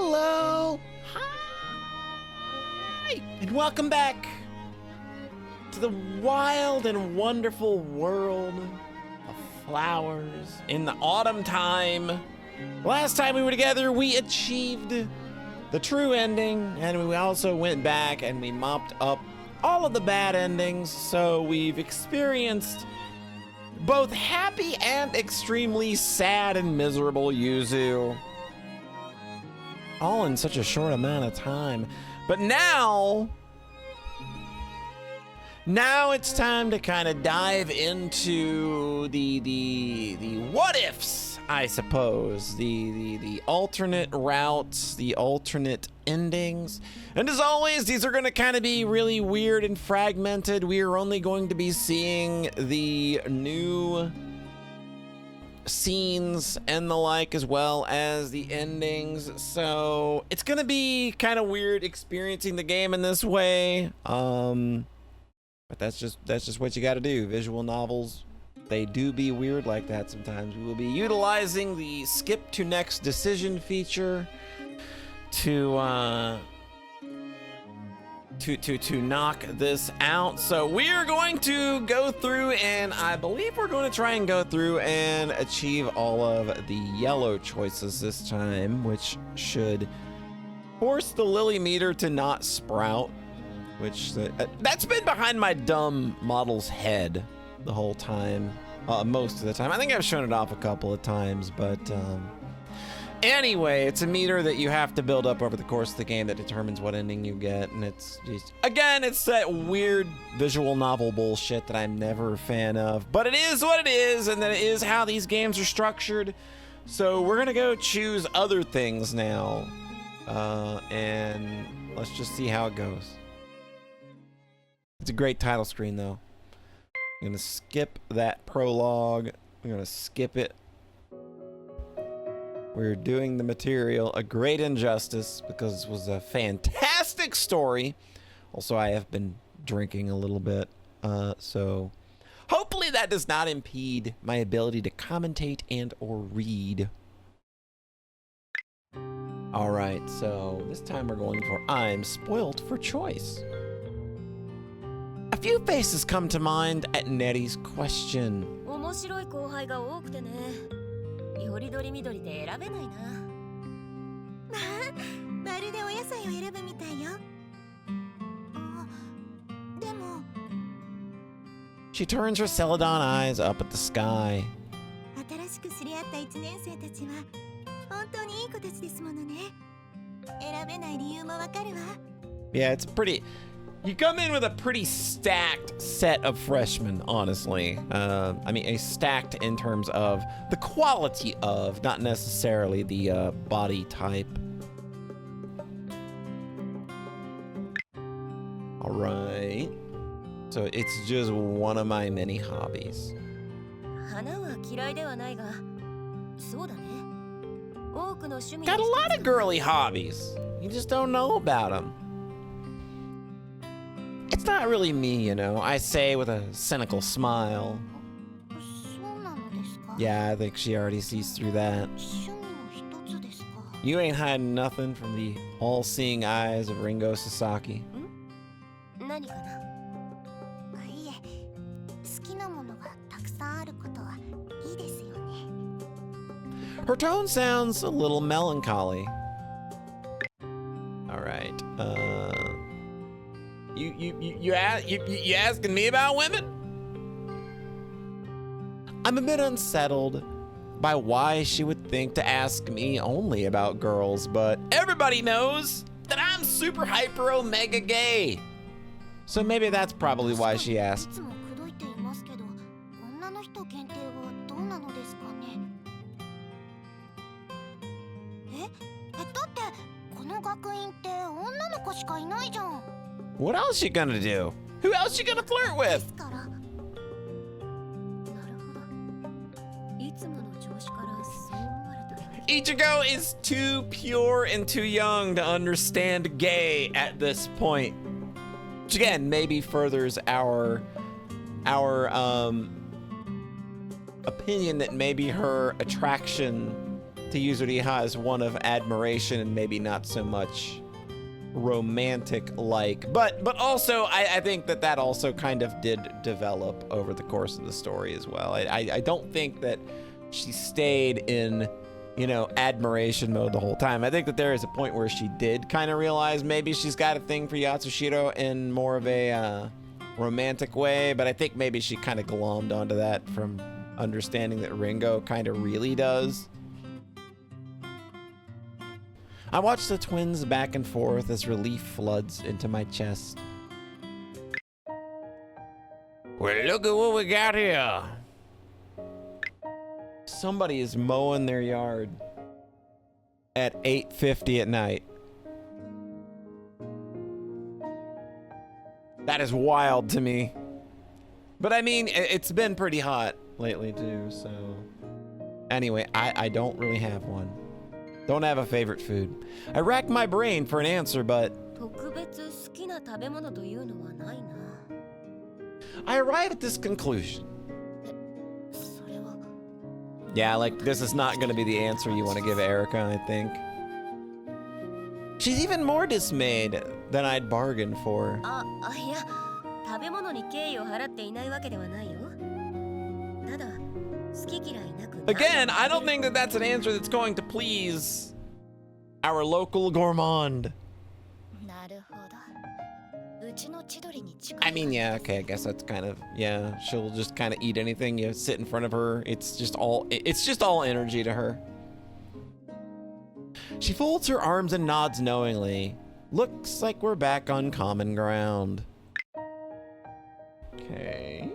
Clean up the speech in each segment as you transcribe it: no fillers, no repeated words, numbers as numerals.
Hello! Hi! And welcome back to the wild and wonderful world of flowers in the autumn time. Last time we were together, we achieved the true ending, and we also went back and we mopped up all of the bad endings, so we've experienced both happy and extremely sad and miserable Yuzu, all in such a short amount of time. But now it's time to kind of dive into the what ifs, I suppose, the alternate routes, the alternate endings. And as always, these are going to kind of be really weird and fragmented. We are only going to be seeing the new scenes and the like, as well as the endings. So it's going to be kind of weird experiencing the game in this way. But that's just what you got to do. Visual novels, they do be weird like that sometimes. We will be utilizing the skip to next decision feature to knock this out. So we are going to go through, and I believe we're going to try and go through and achieve all of the yellow choices this time, which should force the lily meter to not sprout, which that's been behind my dumb model's head the whole time, most of the time. I think I've shown it off a couple of times, but anyway, it's a meter that you have to build up over the course of the game that determines what ending you get, and it's just, again, it's that weird visual novel bullshit that I'm never a fan of, but it is what it is, and that is how these games are structured. So we're gonna go choose other things now, and let's just see how it goes. It's a great title screen, though. I'm gonna skip that prologue. I'm gonna skip it. We're doing the material a great injustice because it was a fantastic story. Also, I have been drinking a little bit, so hopefully that does not impede my ability to commentate and or read. All right, so this time we're going for I'm spoilt for choice. A few faces come to mind at Nettie's question. 面白い後輩が多くてね。よりどりみどりで選べないな。まあ、まるでお野菜を選ぶみたいよ。でも She turns her celadon eyes up at the sky. 新しく知り合った1年生たちは本当にいい子たちですものね。選べない理由もわかるわ。Yeah, it's pretty. You come in with a pretty stacked set of freshmen, honestly. I mean, a stacked in terms of the quality of, not necessarily the body type. All right. So it's just one of my many hobbies. 花は嫌いではないが、そうだね。多くの趣味 Got a lot of girly hobbies. You just don't know about them. It's not really me, you know, I say with a cynical smile. Yeah, I think she already sees through that. You ain't hiding nothing from the all-seeing eyes of Ringo Sasaki. Her tone sounds a little melancholy. All right, You asking me about women? I'm a bit unsettled by why she would think to ask me only about girls, but everybody knows that I'm super hyper omega gay. So maybe that's probably why she asked. What else you gonna do? Who else you gonna flirt with? Ichigo is too pure and too young to understand gay at this point. Which again, maybe furthers our opinion that maybe her attraction to Yuzuriha as one of admiration and maybe not so much romantic-like. But also, I think that also kind of did develop over the course of the story as well. I don't think that she stayed in, you know, admiration mode the whole time. I think that there is a point where she did kind of realize maybe she's got a thing for Yatsushiro in more of a romantic way, but I think maybe she kind of glommed onto that from understanding that Ringo kind of really does. I watch the twins back and forth as relief floods into my chest. Well, look at what we got here. Somebody is mowing their yard at 8:50 at night. That is wild to me. But I mean, it's been pretty hot lately too, so. Anyway, I don't really have one. Don't have a favorite food. I racked my brain for an answer, but I arrive at this conclusion. Yeah, like, this is not gonna be the answer you want to give Erica, I think. She's even more dismayed than I'd bargained for. Again, I don't think that that's an answer that's going to please our local gourmand. I mean, yeah, okay, I guess that's kind of, yeah, she'll just kind of eat anything you sit in front of her. It's just all energy to her. She folds her arms and nods knowingly. Looks like we're back on common ground. Okay.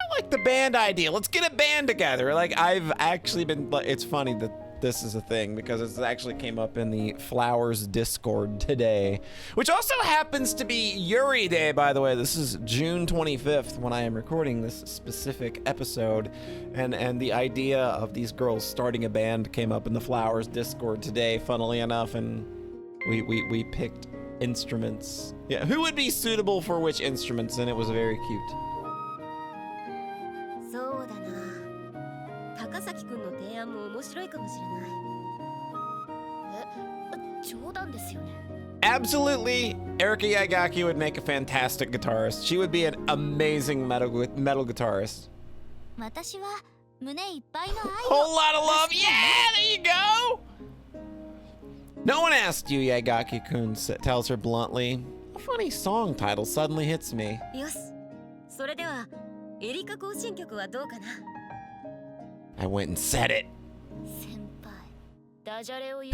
I like the band idea. Let's get a band together. Like, I've actually been, it's funny that this is a thing because it actually came up in the Flowers Discord today, which also happens to be Yuri Day, by the way. This is June 25th when I am recording this specific episode, and the idea of these girls starting a band came up in the Flowers Discord today, funnily enough, and we picked instruments. Yeah, who would be suitable for which instruments, and it was very cute. Absolutely, Erika Yagaki would make a fantastic guitarist. She would be an amazing metal guitarist. Whole lot of love. Yeah, there you go. No one asked you, Yagaki-kun tells her bluntly. A funny song title suddenly hits me. I went and said it.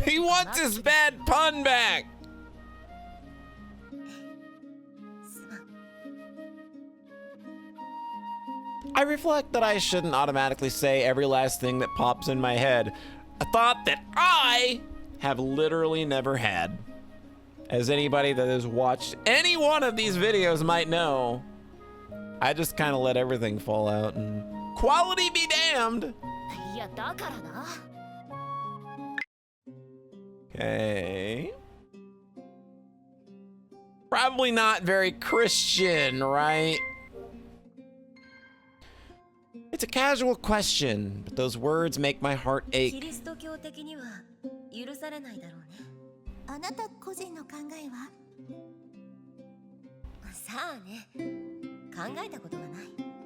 He wants his bad pun back. I reflect that I shouldn't automatically say every last thing that pops in my head. A thought that I have literally never had. As anybody that has watched any one of these videos might know, I just kind of let everything fall out, and quality be damned. Okay. Probably not very Christian, right? It's a casual question, but those words make my heart ache.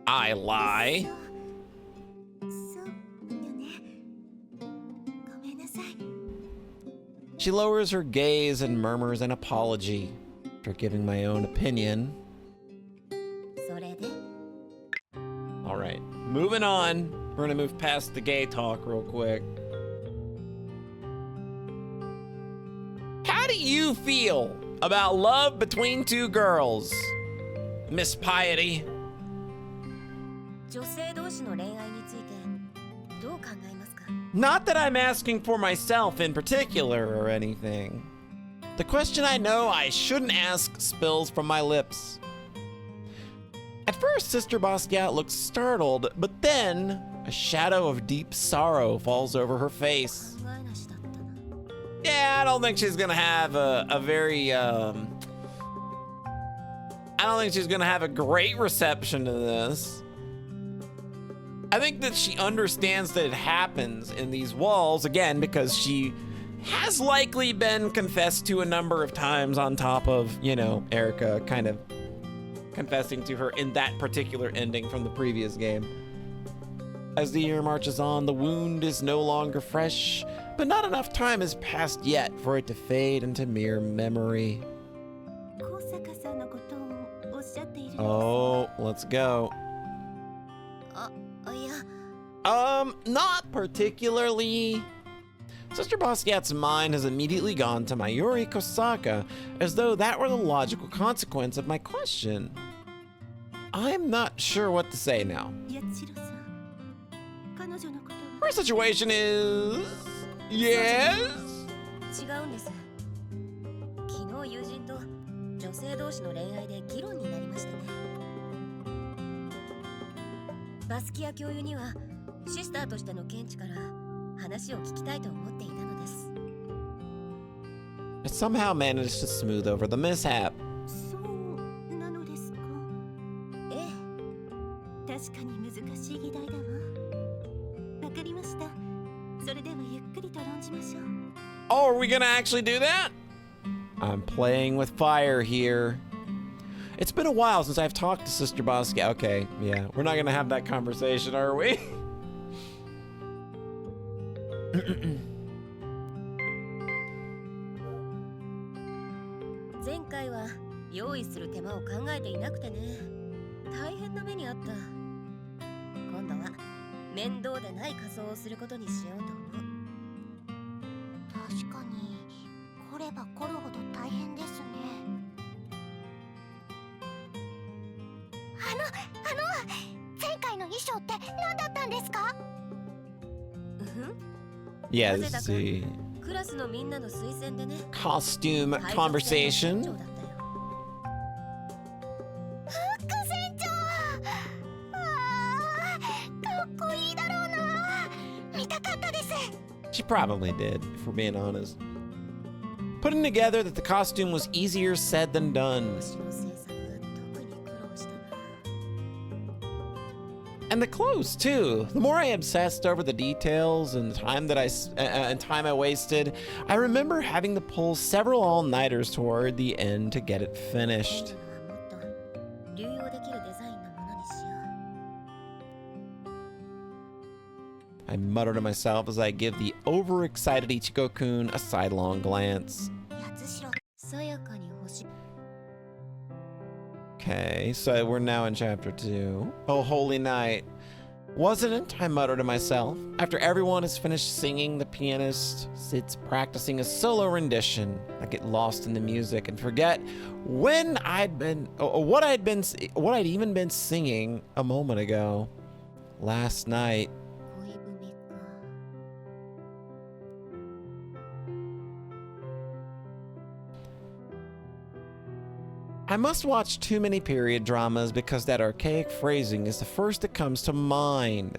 I lie. She lowers her gaze and murmurs an apology for giving my own opinion. All right, moving on. We're gonna move past the gay talk real quick. How do you feel about love between two girls, Miss Piety? Not that I'm asking for myself in particular or anything. The question I know I shouldn't ask spills from my lips. At first, Sister Basquiat looks startled, but then a shadow of deep sorrow falls over her face. Yeah, I don't think she's gonna have a very, I don't think she's gonna have a great reception to this. I think that she understands that it happens in these walls, again, because she has likely been confessed to a number of times on top of, you know, Erica kind of confessing to her in that particular ending from the previous game. As the year marches on, the wound is no longer fresh, but not enough time has passed yet for it to fade into mere memory. Oh, let's go. Not particularly. Sister Basquiat's mind has immediately gone to Mayuri Kosaka, as though that were the logical consequence of my question. I'm not sure what to say now. Her situation is... yes? 違うんです。昨日友人と女性同士の恋愛で議論になりましたね。バスキア教諭にはシスターとしての見地から話を聞きたいと思っていたのです。It somehow managed to smooth over the mishap. そうなのですか。ええ、確かに難しい議題だわ。わかりました。それではゆっくりと論じましょう。Oh, are we gonna actually do that? I'm playing with fire here. It's been a while since I've talked to Sister Basquiat. Okay, yeah, we're not gonna have that conversation, are we? 前回は用意する手間を考えていなくてね、大変な目にあった。今度は面倒でない仮装をすることにしようと思う。確かに来れば来るほど大変ですね。前回の衣装って何だったんですか？Yeah, let's see. クラスのみんなの推薦でね。Costume conversation. 副船長、かっこいいだろうな。見たかったです。She probably did, if we're being honest. Putting together that the costume was easier said than done. And the clothes too. The more I obsessed over the details and time I wasted, I remember having to pull several all-nighters toward the end to get it finished. I mutter to myself as I give the overexcited Ichigo-kun a sidelong glance. Okay, so we're now in chapter 2. Oh, holy night. Wasn't it? I mutter to myself. After everyone has finished singing, the pianist sits practicing a solo rendition. I get lost in the music and forget what I'd even been singing a moment ago. Last night. I must watch too many period dramas because that archaic phrasing is the first that comes to mind.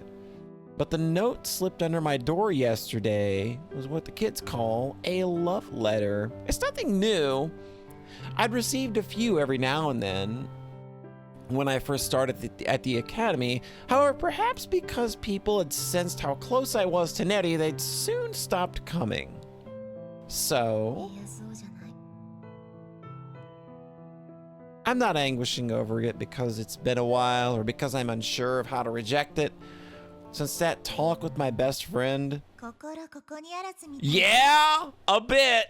But the note slipped under my door yesterday was what the kids call a love letter. It's nothing new. I'd received a few every now and then when I first started at the academy. However, perhaps because people had sensed how close I was to Neri, they'd soon stopped coming. So I'm not anguishing over it because it's been a while or because I'm unsure of how to reject it. Since that talk with my best friend, yeah, a bit.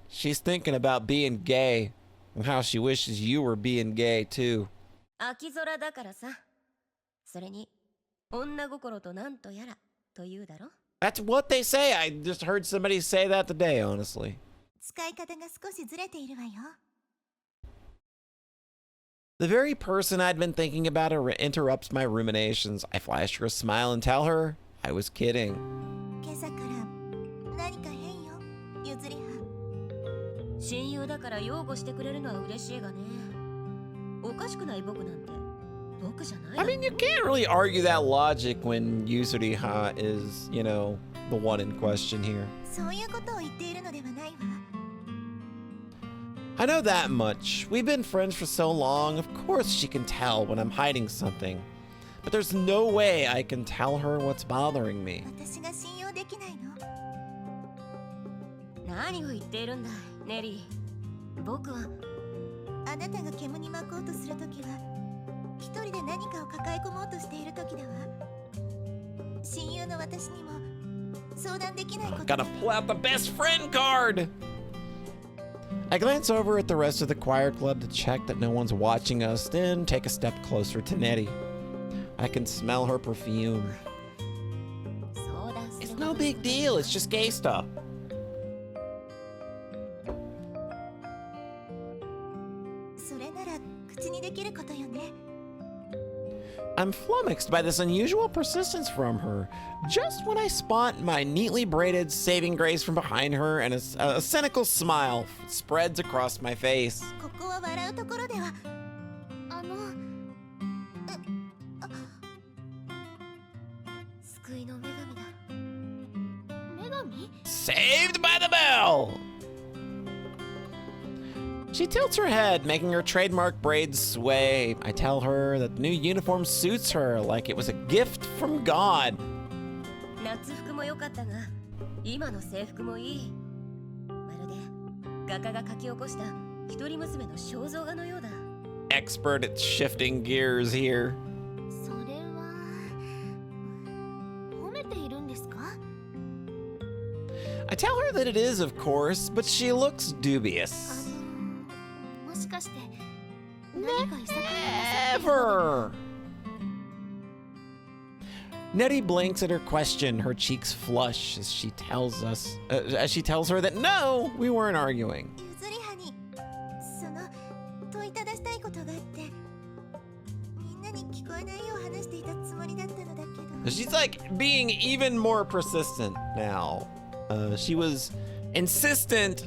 She's thinking about being gay and how she wishes you were being gay too. That's what they say. I just heard somebody say that today, honestly. The very person I'd been thinking about interrupts my ruminations. I flash her a smile and tell her I was kidding. I mean, you can't really argue that logic when Yuzuriha is, you know, the one in question here. I know that much. We've been friends for so long, of course she can tell when I'm hiding something. but there's no way I can tell her what's bothering me. 私が信用できないの？何を言っているんだ、ネリー。僕はあなたが煙に巻こうとするときは一人で何かを抱え込もうとしているときだわ。親友の私にも相談できないことだ。 Gotta pull out the best friend card! I glance over at the rest of the choir club to check that no one's watching us, then take a step closer to Nettie. I can smell her perfume. It's no big deal, it's just gay stuff. I'm flummoxed by this unusual persistence from her. Just when I spot my neatly braided saving grace from behind her and a cynical smile spreads across my face. Saved by the bell! She tilts her head, making her trademark braids sway. I tell her that the new uniform suits her like it was a gift from God. Expert at shifting gears here. I tell her that it is, of course, but she looks dubious. Never! Nettie blinks at her question, her cheeks flush as she tells her that no, we weren't arguing. She's like being even more persistent now. She was insistent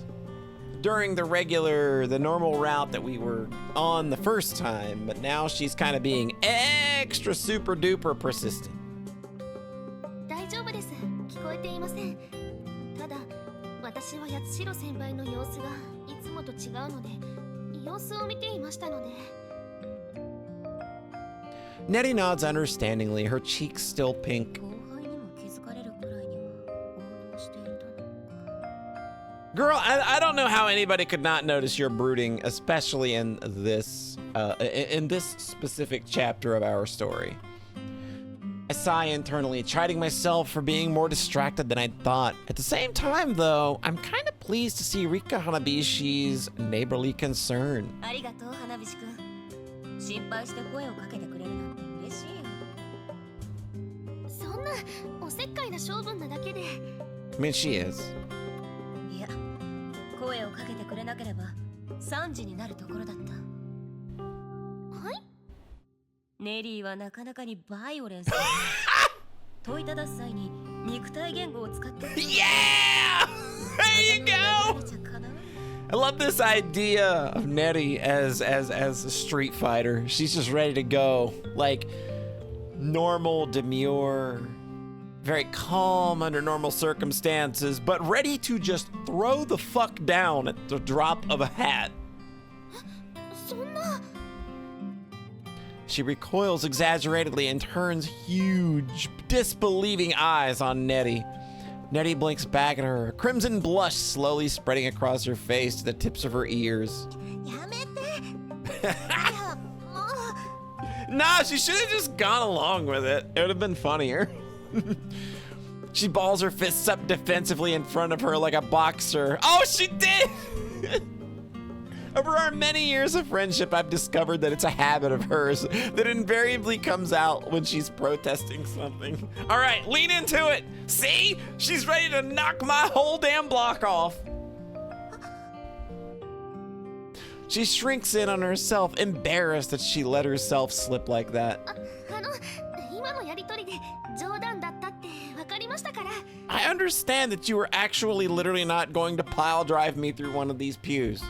during the normal route that we were on the first time, but now she's kind of being extra super duper persistent. Nettie nods understandingly, her cheeks still pink. Girl, I don't know how anybody could not notice your brooding, especially in this specific chapter of our story. I sigh internally, chiding myself for being more distracted than I'd thought. At the same time, though, I'm kind of pleased to see Rika Hanabishi's neighborly concern. I mean, she is. 声をかけてくれなければ3時になるところだった。はい？ネリーはなかなかにバイオレンスだ。問いただす際に肉体言語を使って。Yeah! There you go! I love this idea of Nettie as a street fighter. She's just ready to go, like normal, demure, very calm under normal circumstances, but ready to just throw the fuck down at the drop of a hat. She recoils exaggeratedly and turns huge, disbelieving eyes on Nettie. Nettie blinks back at her, a crimson blush slowly spreading across her face to the tips of her ears. Nah, she should have just gone along with it. It would have been funnier. She balls her fists up defensively in front of her like a boxer. Oh, she did! Over our many years of friendship, I've discovered that it's a habit of hers that invariably comes out when she's protesting something. All right, lean into it. See? She's ready to knock my whole damn block off. She shrinks in on herself, embarrassed that she let herself slip like that. I understand that you were actually literally not going to pile drive me through one of these pews.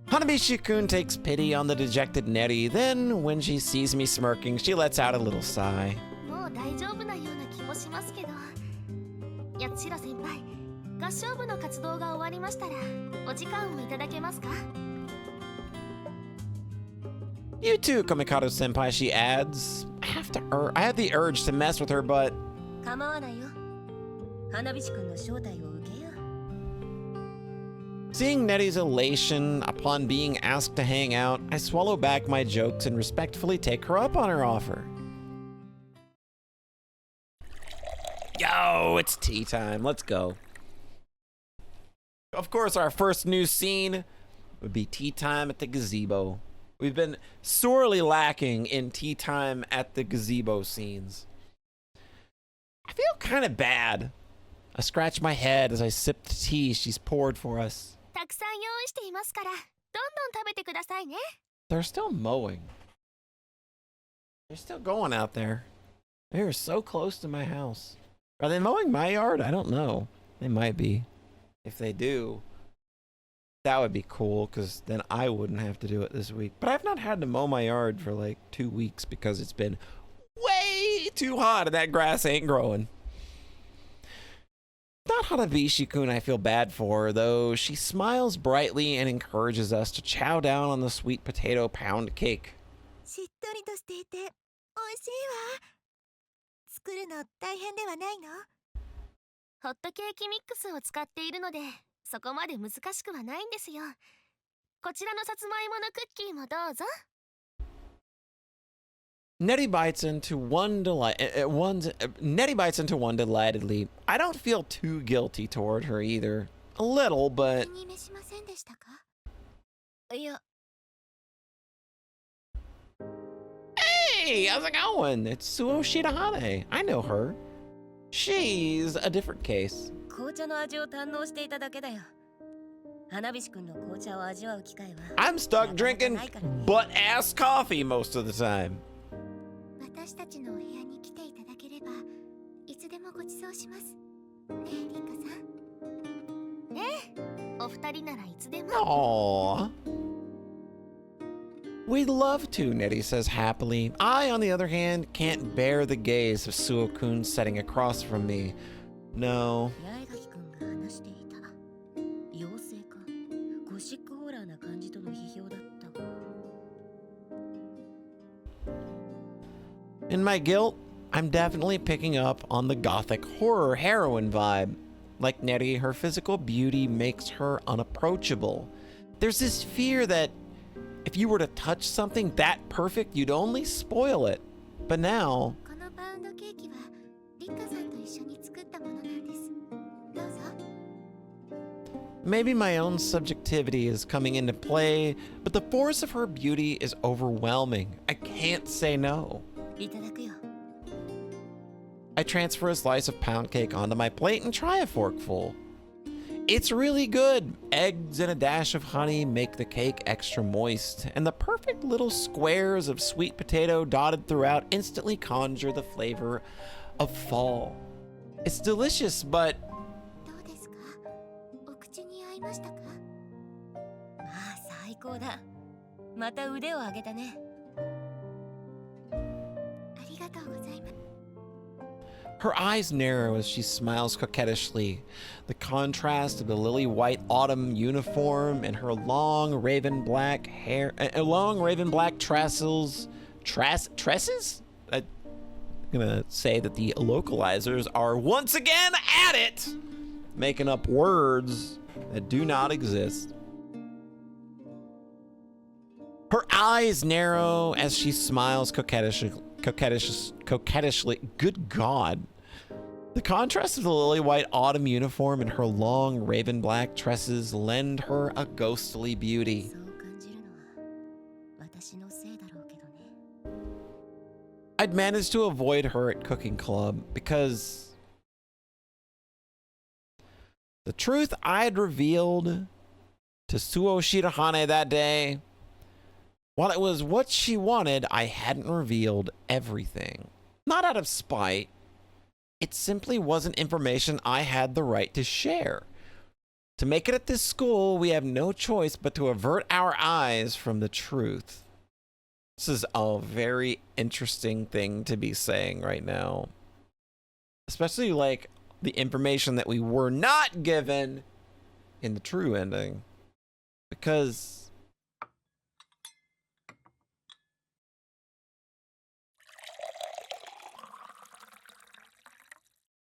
Hanabishi-kun takes pity on the dejected Nettie, then when she sees me smirking, she lets out a little sigh. 合唱部の活動が終わりましたらお時間をいただけますか？ You too, Kamikato Senpai, she adds. I have the urge to mess with her, but 構わないよ。花火師くんの招待を受けよう。 seeing Nettie's elation upon being asked to hang out, I swallow back my jokes and respectfully take her up on her offer. Yo, it's tea time. Let's go. Of course, our first new scene would be tea time at the gazebo. We've been sorely lacking in tea time at the gazebo scenes. I feel kind of bad. I scratch my head as I sip the tea she's poured for us. たくさん用意していますからどんどん食べてくださいね。 They're still mowing. They're still going out there. They're so close to my house. Are they mowing my yard? I don't know. They might be. If they do, that would be cool because then I wouldn't have to do it this week. But I've not had to mow my yard for like 2 weeks because it's been way too hot and that grass ain't growing. Not Hanabishi-kun I feel bad for, though. She smiles brightly and encourages us to chow down on the sweet potato pound cake. しっとりとしていて美味しいわ。作るの大変ではないの？ホットケーキミックスを使っているのでそこまで難しくはないんですよ。こちらのさつまいものクッキーもどうぞ。 Nettie bites into one delightedly. I don't feel too guilty toward her either. A little, but 気に召しませんでしたか？いや。 Hey, how's it going? It's Suo Shirahane. I know her. She's a different case. 紅茶の味を堪能していただけだよ。花火師くんの紅茶を味わう機会は I'm stuck drinking butt-ass coffee most of the time. 私たちのお部屋に来ていただければいつでもご馳走します。ねえ、リカさん。ええ、お二人ならいつでも。 Aww. We'd love to, Nettie says happily. I, on the other hand, can't bear the gaze of Suo-kun sitting across from me. No. 八重垣くんが話していた。妖精か。ゴシックホラーな感じとの批評だったが。 In my guilt, I'm definitely picking up on the gothic horror heroine vibe. Like Nettie, her physical beauty makes her unapproachable. There's this fear that if you were to touch something that perfect, you'd only spoil it. But now, このパウンドケーキはリカさんと一緒に作ったものなんです。どうぞ。 maybe my own subjectivity is coming into play, but the force of her beauty is overwhelming. I can't say no. いただくよ。 I transfer a slice of pound cake onto my plate and try a forkful. It's really good. Eggs and a dash of honey make the cake extra moist, and the perfect little squares of sweet potato dotted throughout instantly conjure the flavor of fall. It's delicious, but どうですか？お口に合いましたか？まあ最高だ。また腕を上げたね。ありがとうございます。 her eyes narrow as she smiles coquettishly. The contrast of the lily white autumn uniform and her long raven black hair, long raven black tresses. I'm gonna say that the localizers are once again at it, making up words that do not exist. Her eyes narrow as she smiles coquettishly. Good God. The contrast of the lily white autumn uniform and her long raven black tresses lend her a ghostly beauty. そう感じるのは私のせいだろうけどね。 I'd managed to avoid her at cooking club because the truth I'd revealed to Suo Shirahane that day, while it was what she wanted, I hadn't revealed everything. Not out of spite. It simply wasn't information I had the right to share. To make it at this school, we have no choice but to avert our eyes from the truth. This is a very interesting thing to be saying right now. Especially like the information that we were not given in the true ending. Because...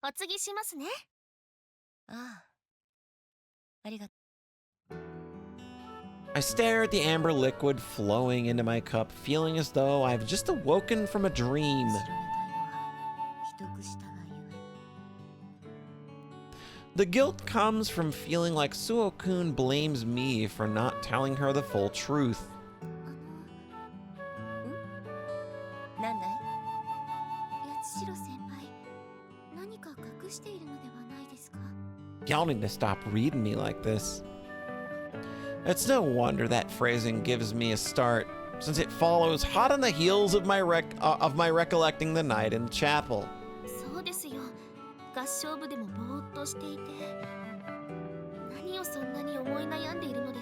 I stare at the amber liquid flowing into my cup, feeling as though I've just awoken from a dream. The guilt comes from feeling like Suo-kun blames me for not telling her the full truth. Y'all need to stop reading me like this. It's no wonder that phrasing gives me a start, since it follows hot on the heels of my recollecting the night in the chapel.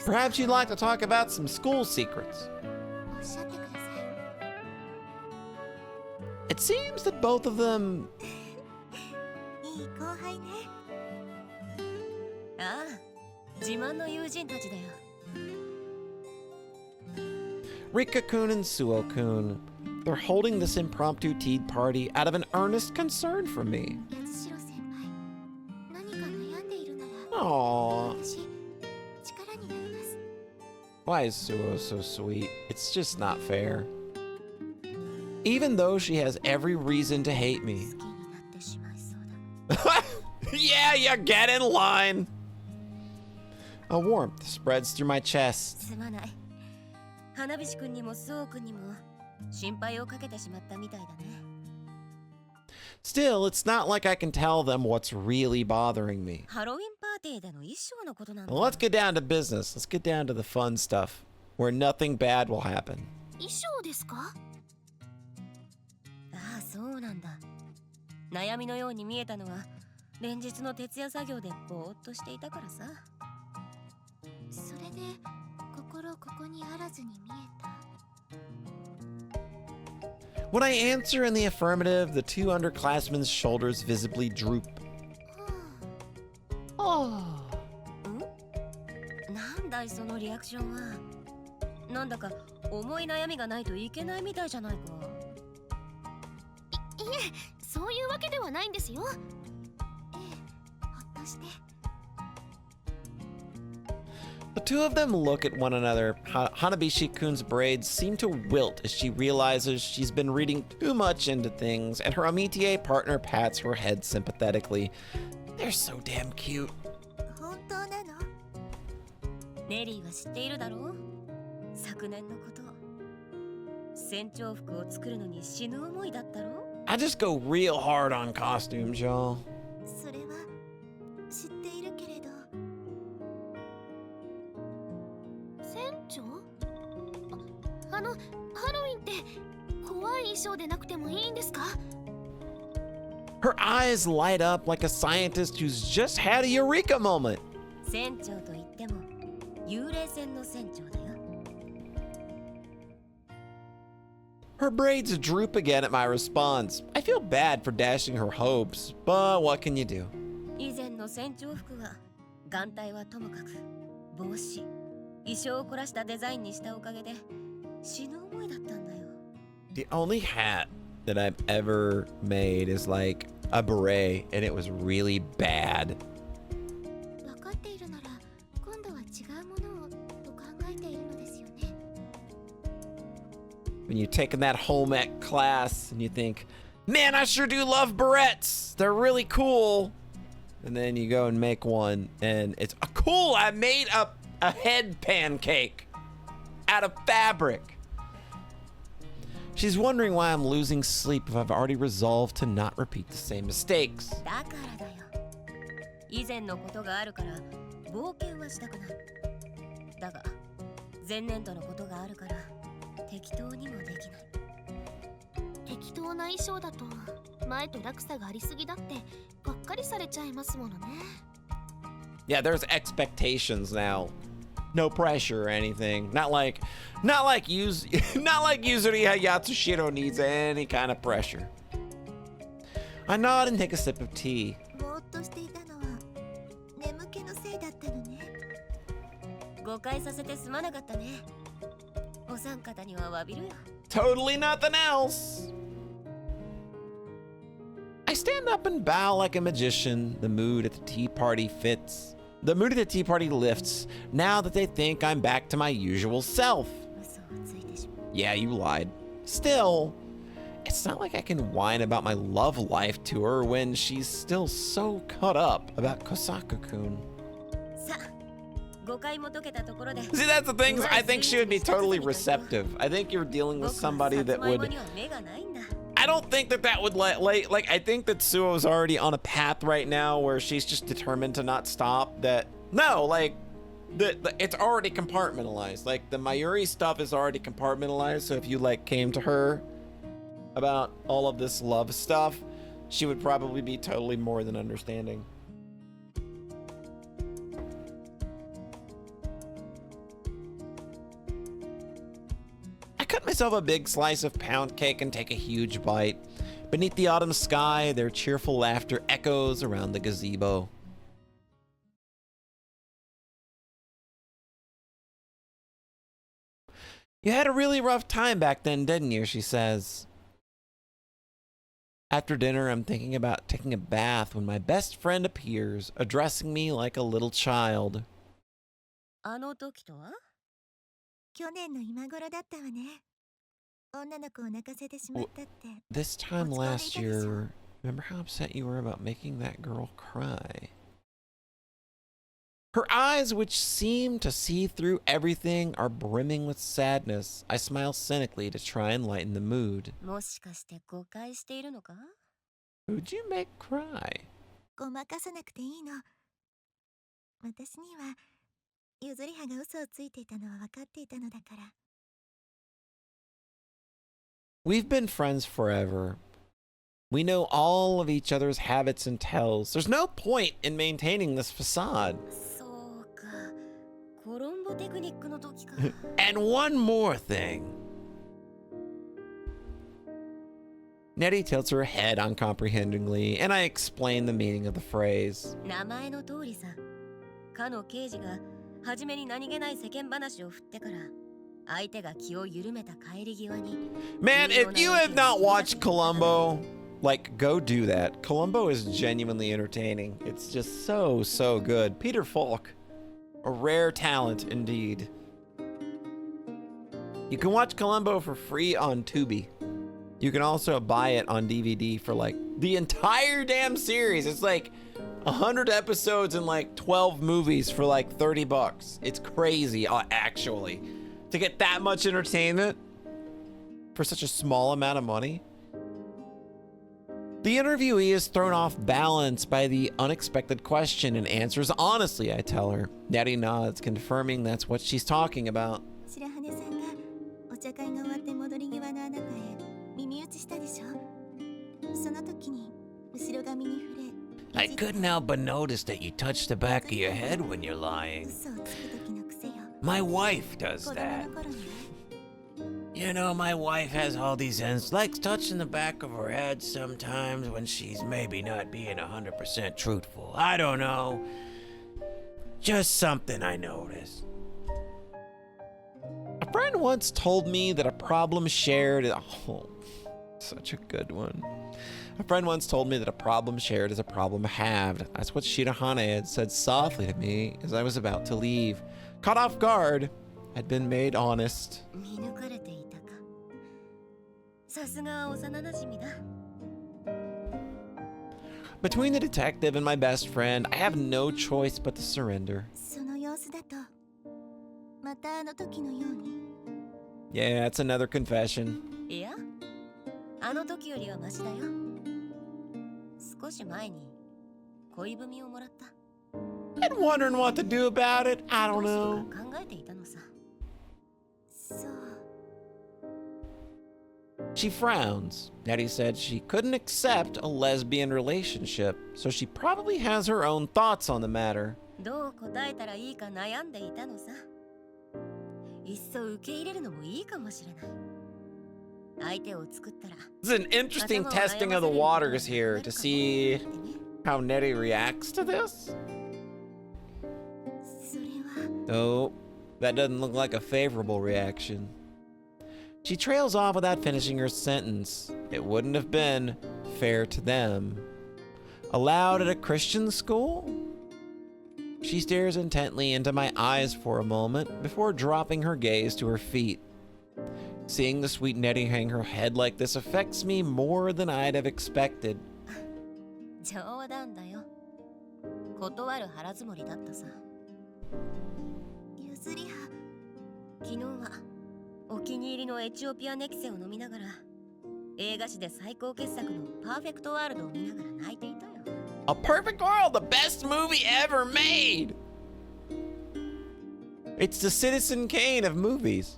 Perhaps you'd like to talk about some school secrets. It seems that both of them... Rika-kun and Suo-kun, they're holding this impromptu tea party out of an earnest concern for me. Aww. Why is Suo so sweet? It's just not fair. Even though she has every reason to hate me. Yeah, you get in line. A warmth spreads through my chest. Still, it's not like I can tell them what's really bothering me. Well, let's get down to business. Let's get down to the fun stuff, where nothing bad will happen. When I answer in the affirmative, the two underclassmen's shoulders visibly droop. Oh. The two of them look at one another. Hanabishi-kun's braids seem to wilt as she realizes she's been reading too much into things, and her amitié partner pats her head sympathetically. They're so damn cute. I just go real hard on costumes, y'all. Her eyes light up like a scientist who's just had a eureka moment. Her braids droop again at my response. I feel bad for dashing her hopes, but what can you do? The only hat that I've ever made is like a beret, and it was really bad. When you're taking that home ec class and you think, man, I sure do love berets. They're really cool. And then you go and make one, and it's cool. I made a head pancake out of fabric. She's wondering why I'm losing sleep if I've already resolved to not repeat the same mistakes. Yeah, there's expectations now. No pressure or anything. Not like Yuzuri Yatsushiro needs any kind of pressure. I nod and take a sip of tea. 誤解させてすまなかったね。お三方には詫びるよ。 Totally nothing else. I stand up and bow like a magician. The mood at the tea party fits. The mood at the tea party lifts now that they think I'm back to my usual self. 嘘をついてしまう。 Yeah, you lied. Still, it's not like I can whine about my love life to her when she's still so caught up about Kosaku-kun. さあ、誤解も解けたところで。 See, that's the thing. I think she would be totally receptive. I think you're dealing with somebody that 僕はさつまいも would... には目がないんだ。 I don't think that that would like I think that Suo's already on a path right now where she's just determined to not stop. That no, like it's already compartmentalized. Like the Mayuri stuff is already compartmentalized. So if you like came to her about all of this love stuff, she would probably be totally more than understanding. I cut myself a big slice of pound cake and take a huge bite. Beneath the autumn sky, their cheerful laughter echoes around the gazebo. You had a really rough time back then, didn't you? She says. After dinner, I'm thinking about taking a bath when my best friend appears, addressing me like a little child. あの時とは？去年の今頃だったわね。女の子を泣かせてしまったって。 This time last year, remember how upset you were about making that girl cry? Her eyes, which seem to see through everything, are brimming with sadness. I smile cynically to try and lighten the mood. もしかして誤解しているのか？ Who'd you make cry? ごまかさなくていいの。私にはゆずりはが嘘をついていたのは分かっていたのだから。 We've been friends forever. We know all of each other's habits and tells. There's no point in maintaining this facade. そうか。コロンボテクニックの時か。 And one more thing. Nettie tilts her head uncomprehendingly, and I explain the meaning of the phrase. 名前の通りさ。かの刑事が初めに何気ない世間話を振ってから、相手が気を緩めた帰り際に。 Man, if you have not watched Columbo, like, go do that. Columbo is genuinely entertaining. It's just so, so good. Peter Falk, a rare talent indeed. You can watch Columbo for free on Tubi. You can also buy it on DVD for like the entire damn series. It's like 100 episodes and like 12 movies for like $30. It's crazy, actually. To get that much entertainment for such a small amount of money. The interviewee is thrown off balance by the unexpected question and answers honestly, I tell her. Natty nods, confirming that's what she's talking about. 白羽さんがお茶会が終わって戻り際のあなたへ耳打ちしたでしょ。その時に後ろ髪に触れ。 I couldn't help but notice that you touch the back of your head when you're lying. 嘘をつく時の癖よ。 My wife does 子供 that. の頃にね。 You know, my wife has all these ends, likes touching the back of her head sometimes when she's maybe not being 100% truthful. I don't know. Just something I noticed. A friend once told me that a problem shared... Oh, such a good one. A friend once told me that a problem shared is a problem halved. That's what Shirahane had said softly to me as I was about to leave. Caught off guard, I'd been made honest. 見抜かれていたか。さすが幼馴染だ。 Between the detective and my best friend, I have no choice but to surrender. その様子だとまたあの時のように。 Yeah, it's another confession. いや、あの時よりはマシだよ。少し前に恋文をもらった。 And wondering what to do about it? I don't ど know. うしようか考えていたのさ。そう。 She frowns. Nettie said she couldn't accept a lesbian relationship, so she probably has her own thoughts on the matter. どう答えたらいいか悩んでいたのさ。いっそ受け入れるのもいいかもしれない。相手を作ったら。 This is an interesting testing of the waters here to see how Nettie reacts to this. それは。 Oh, That doesn't look like a favorable reaction. She trails off without finishing her sentence. It wouldn't have been fair to them. Allowed at a Christian school? She stares intently into my eyes for a moment before dropping her gaze to her feet. Seeing the sweet Nettie hang her head like this affects me more than I'd have expected. 冗談だよ。断る腹積もりだったさ。ゆずりは昨日はお気に入りのエチオピアネキセを飲みながら映画史で最高傑作のパーフェクトワールドを見ながら泣いていたよ。A Perfect World, the best movie ever made! It's the Citizen Kane of movies.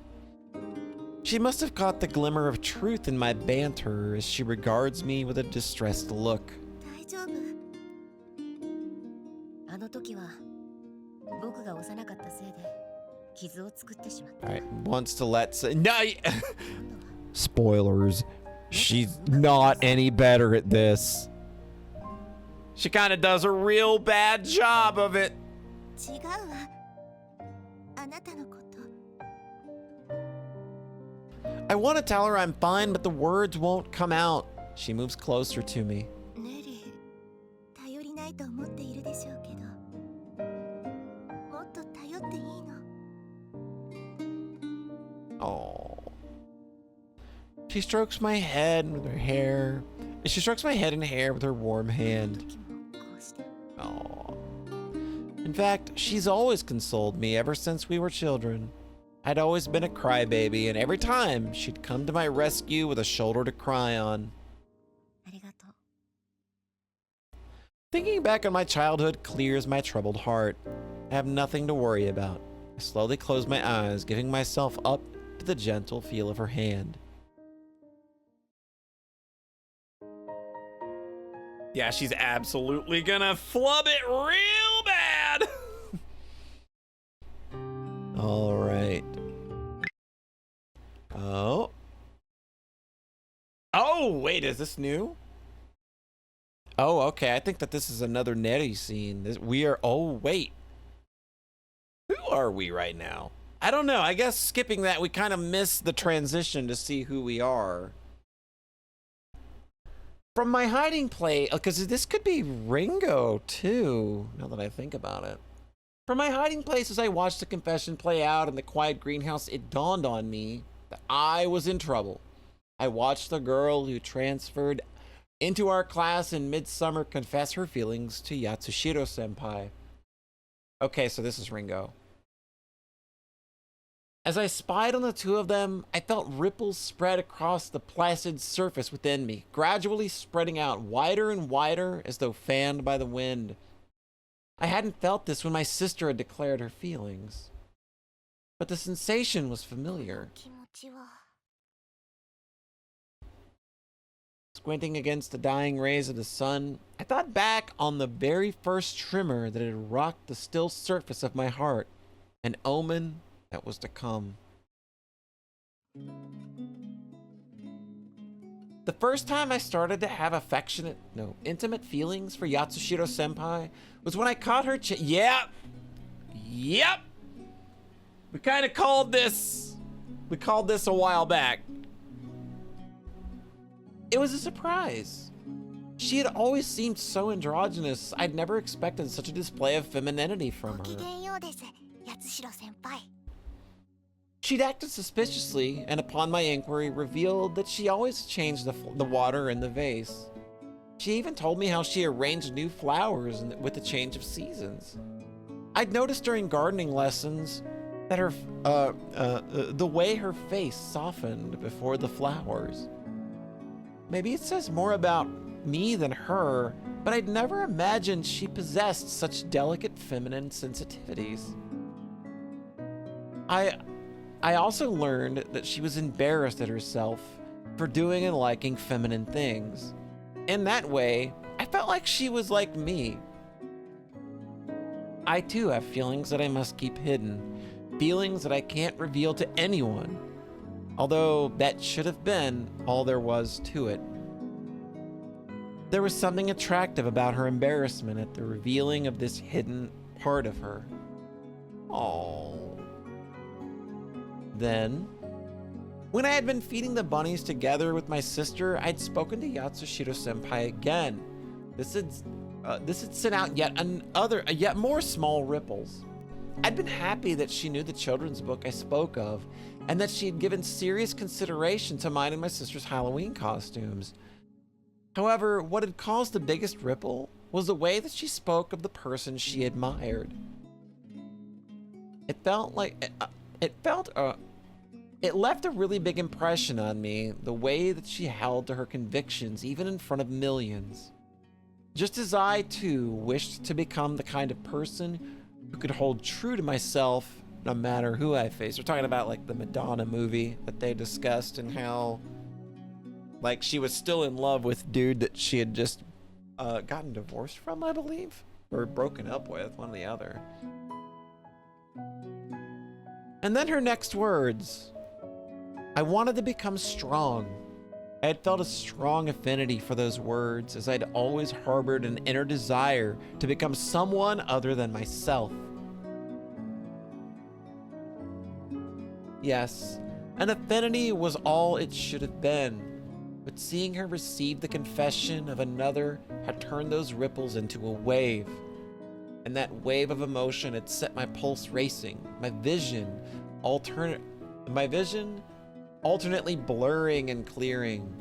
She must have caught the glimmer of truth in my banter as she regards me with a distressed look. 大丈夫？あの時は僕が幼かったせいで傷を作ってしまった。 Alright, wants to let say no. Spoilers. She's not any better at this. She kind of does a real bad job of it. 違うわ。あなたのこと。 I want to tell her I'm fine, but the words won't come out. She moves closer to me. ネリー、頼りないと思っているでしょうけど、もっと頼っていいの。 Oh. She strokes my head with her hair. She strokes my head and hair with her warm hand. 時もこうして。 Oh. In fact, she's always consoled me ever since we were children. I'd always been a crybaby, and every time she'd come to my rescue with a shoulder to cry on. ありがとう。 Thinking back on my childhood clears my troubled heart. I have nothing to worry about. I slowly close my eyes, giving myself up to the gentle feel of her hand. Yeah, she's absolutely gonna flub it real bad. All right. Oh. Oh, wait, is this new? Oh, okay. I think that this is another Nettie scene. Oh, wait. Who are we right now? I don't know. I guess skipping that, we kind of missed the transition to see who we are. From my hiding place, because this could be Ringo, too, now that I think about it. From my hiding place as I watched the confession play out in the quiet greenhouse, it dawned on me that I was in trouble. I watched the girl who transferred into our class in midsummer confess her feelings to Yatsushiro-senpai. Okay, so this is Ringo. As I spied on the two of them, I felt ripples spread across the placid surface within me, gradually spreading out wider and wider as though fanned by the wind. I hadn't felt this when my sister had declared her feelings. But the sensation was familiar. 気持ちは。 Squinting against the dying rays of the sun, I thought back on the very first tremor that had rocked the still surface of my heart, an omen that was to come. The first time I started to have intimate feelings for Yatsushiro-senpai was when I caught her Yep! We kind of called this. We called this a while back. It was a surprise. She had always seemed so androgynous. I'd never expected such a display of femininity from ごき her. げんようです、八代先輩。 She'd acted suspiciously, and upon my inquiry revealed that she always changed the water in the vase. She even told me how she arranged new flowers with the change of seasons. I'd noticed during gardening lessons that the way her face softened before the flowers. Maybe it says more about me than her, but I'd never imagined she possessed such delicate feminine sensitivities. I also learned that she was embarrassed at herself for doing and liking feminine things. In that way, I felt like she was like me. I too have feelings that I must keep hidden, feelings that I can't reveal to anyone, although that should have been all there was to it. There was something attractive about her embarrassment at the revealing of this hidden part of her. Oh. Then, when I had been feeding the bunnies together with my sister, I'd spoken to Yatsushiro-senpai again. This had sent out yet more small ripples. I'd been happy that she knew the children's book I spoke of, and that she had given serious consideration to mine and my sister's Halloween costumes. However, what had caused the biggest ripple was the way that she spoke of the person she admired. It left a really big impression on me, the way that she held to her convictions, even in front of millions. Just as I, too, wished to become the kind of person who could hold true to myself no matter who I faced. We're talking about like the Madonna movie that they discussed, and how like she was still in love with dude that she had just gotten divorced from, I believe, or broken up with, one or the other. And then her next words, I wanted to become strong. I had felt a strong affinity for those words, as I'd always harbored an inner desire to become someone other than myself. Yes, an affinity was all it should have been, but seeing her receive the confession of another had turned those ripples into a wave. And that wave of emotion had set my pulse racing, my vision alternately blurring and clearing.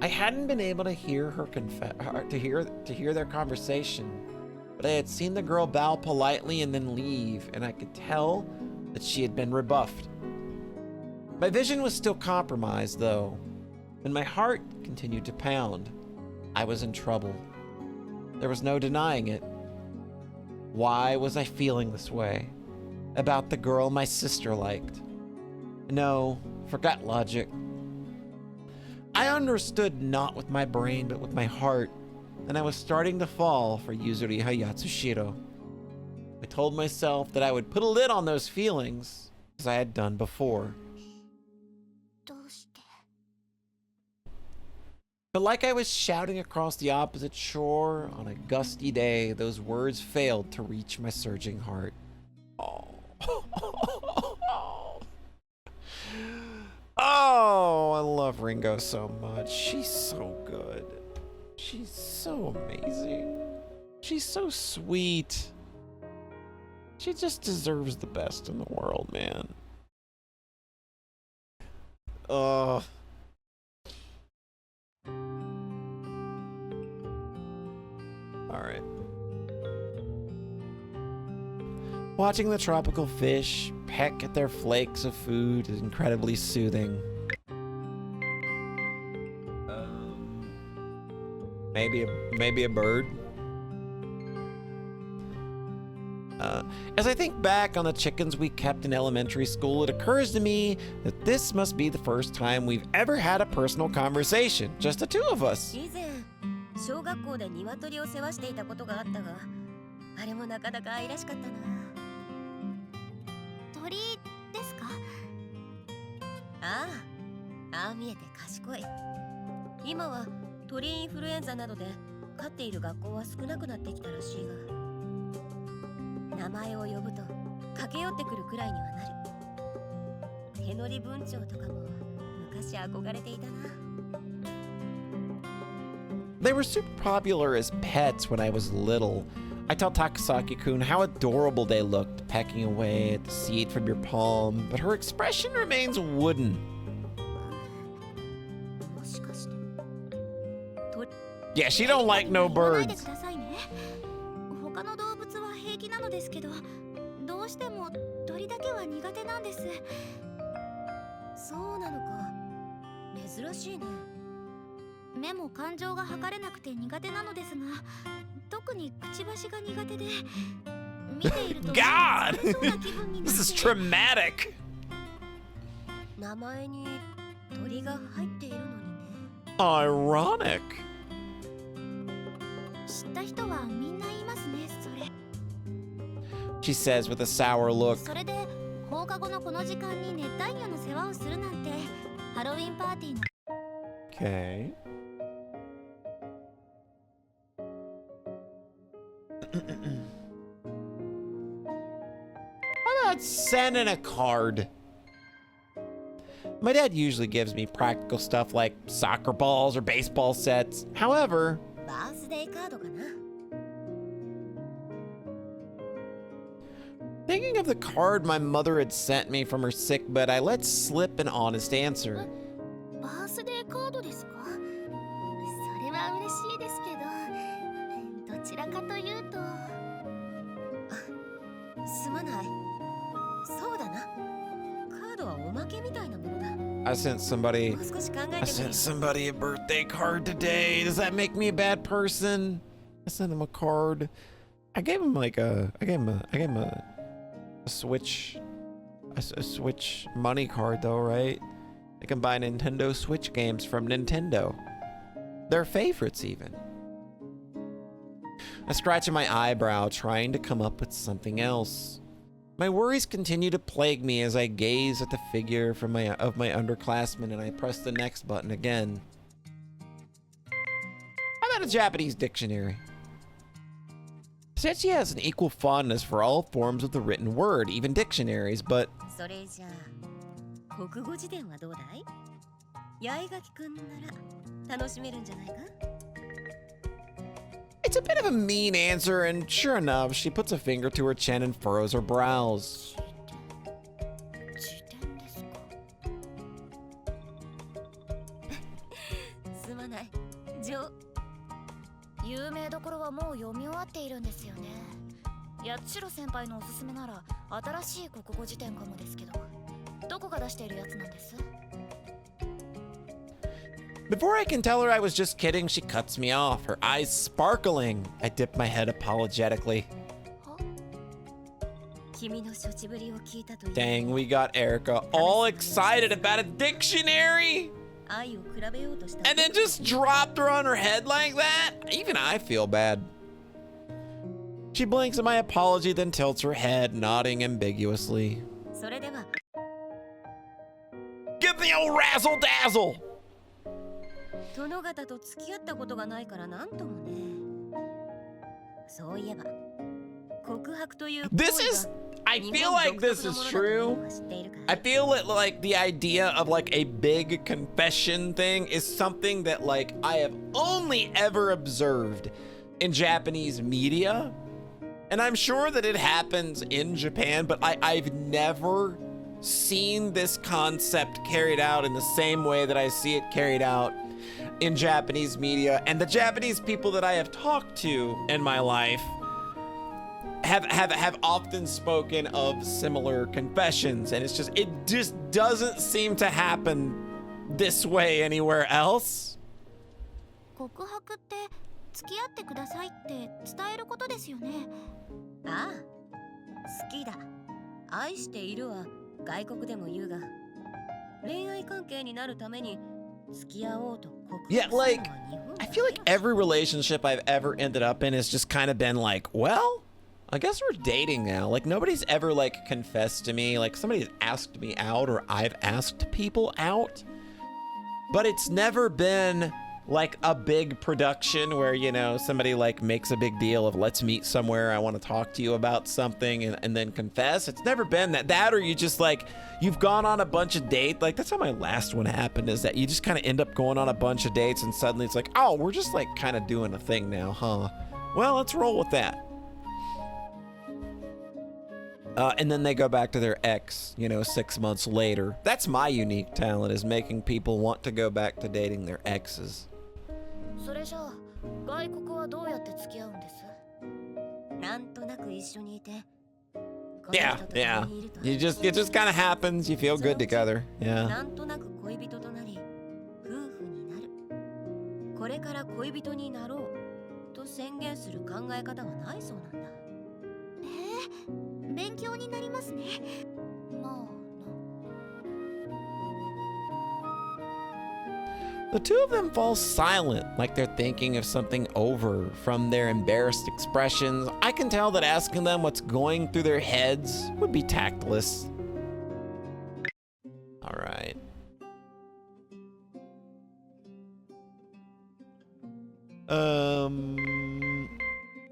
I hadn't been able to hear her to hear their conversation, but I had seen the girl bow politely and then leave, and I could tell that she had been rebuffed. My vision was still compromised, though, and my heart continued to pound. I was in trouble. There was no denying it. Why was I feeling this way? About the girl my sister liked? No, forget logic. I understood not with my brain, but with my heart, and I was starting to fall for Yuzuriha Yatsushiro. I told myself that I would put a lid on those feelings, as I had done before. But like I was shouting across the opposite shore on a gusty day, those words failed to reach my surging heart. Oh. Oh, I love Ringo so much. She's so good. She's so amazing. She's so sweet. She just deserves the best in the world, man. Alright. Watching the tropical fish peck at their flakes of food is incredibly soothing. Maybe a bird. As I think back on the chickens we kept in elementary school, it occurs to me that this must be the first time we've ever had a personal conversation, just the two of us. 以前小学校で鶏を世話していたことがあったが、あれもなかなか愛らしかったな。鳥ですか？ああ、ああ見えて賢い。今は鳥インフルエンザなどで飼っている学校は少なくなってきたらしいが、名前を呼ぶと駆け寄ってくるくらいにはなる。手乗り文鳥とかも昔憧れていたな。They were super popular as pets when I was little. I tell Takasaki-kun how adorable they looked, pecking away at the seed from your palm, but her expression remains wooden. Yeah, she don't like no birds. 他の動物は平気なのですけど、どうしても鳥だけは苦手なんです。そうなのか。珍しいね。目も感情が測れなくて苦手なのですが、特にくちばしが苦手で、見ていると God! そうな気分になって。 This is traumatic. 名前に鳥が入っているのにね。Ironic. 知った人はみんな言いますね、それ。 She says with a sour look. それで放課後のこの時間に熱帯魚の世話をするなんて、ハロウィンパーティーの。Okay. How about sending a card? My dad usually gives me practical stuff like soccer balls or baseball sets. However, バースデーカードかな。 thinking of the card my mother had sent me from her sickbed, I let slip an honest answer. バースデーカードですか？それは嬉しいですけど、どちらかというと。すまない。そうだな。カードはおまけみたいなものだ。 I sent somebody もう少し考えてみ I る。 sent somebody a birthday card today. Does that make me a bad person? I sent him a card. I gave him a Switch a Switch money card though, right? They can buy Nintendo Switch games from Nintendo. Their favorites even. I scratch my eyebrow trying to come up with something else. My worries continue to plague me as I gaze at the figure of my underclassmen and I press the next button again. How about a Japanese dictionary? Said she has an equal fondness for all forms of the written word, even dictionaries, but それじゃあ国語辞典はどうだい？八重垣くんなら楽しめるんじゃないか？ it's a bit of a mean answer, and sure enough, she puts a finger to her chin and furrows her brows. 辞典ですか？すまない。有名どころはもう読み終わっているんですよね。八代先輩のおすすめなら新しい国語辞典かもですけど、どこが出しているやつなんです？ Before I can tell her I was just kidding, she cuts me off, her eyes sparkling. I dip my head apologetically. 君の処置ぶりを聞いたという。 Dang, we got Erica all excited about a dictionary! 愛を比べようとした。 And then just dropped her on her head like that? Even I feel bad. She blinks at my apology, then tilts her head, nodding ambiguously. それでは Give the old razzle dazzle! 殿方と付き合ったことがないからなんともね。そういえば告白という行為 This が is, I feel like this is true. I feel it like the idea of like a big confession thing is something that like I have only ever observed in Japanese media. And I'm sure that it happens in Japan, but I've never seen this concept carried out in the same way that I see it carried out in Japanese media. And the Japanese people that I have talked to in my life have often spoken of similar confessions, and it just doesn't seem to happen this way anywhere else. 告白って付き合ってくださいって伝えることですよね。ああ、好きだ、愛しているは外国でも言うが、恋愛関係になるために付き合おうと告白する Yeah, のは like 日本だ。 I feel like every relationship I've ever ended up in has just kind of been like, well, I guess we're dating now. Like nobody's ever like confessed to me, like somebody's asked me out or I've asked people out, but it's never been like a big production where, you know, somebody like makes a big deal of let's meet somewhere, I want to talk to you about something, and then confess. It's never been that or you just like you've gone on a bunch of dates. Like that's how my last one happened, is that you just kind of end up going on a bunch of dates and suddenly it's like, oh, we're just like kind of doing a thing now, huh? Well, let's roll with that. And then they go back to their ex, you know, 6 months later. That's my unique talent, is making people want to go back to dating their exes. それじゃあ外国はどうやって付き合うんです？なんとなく一緒にいて、 Yeah, yeah. It just kind of happens. You feel good together. な Yeah. んとなく恋人となり、夫婦になる。これから恋人になろうと宣言する考え方はないそうなんだ。勉強になりますね。まあな。 The two of them fall silent, like they're thinking of something over. From their embarrassed expressions, I can tell that asking them what's going through their heads would be tactless. All right.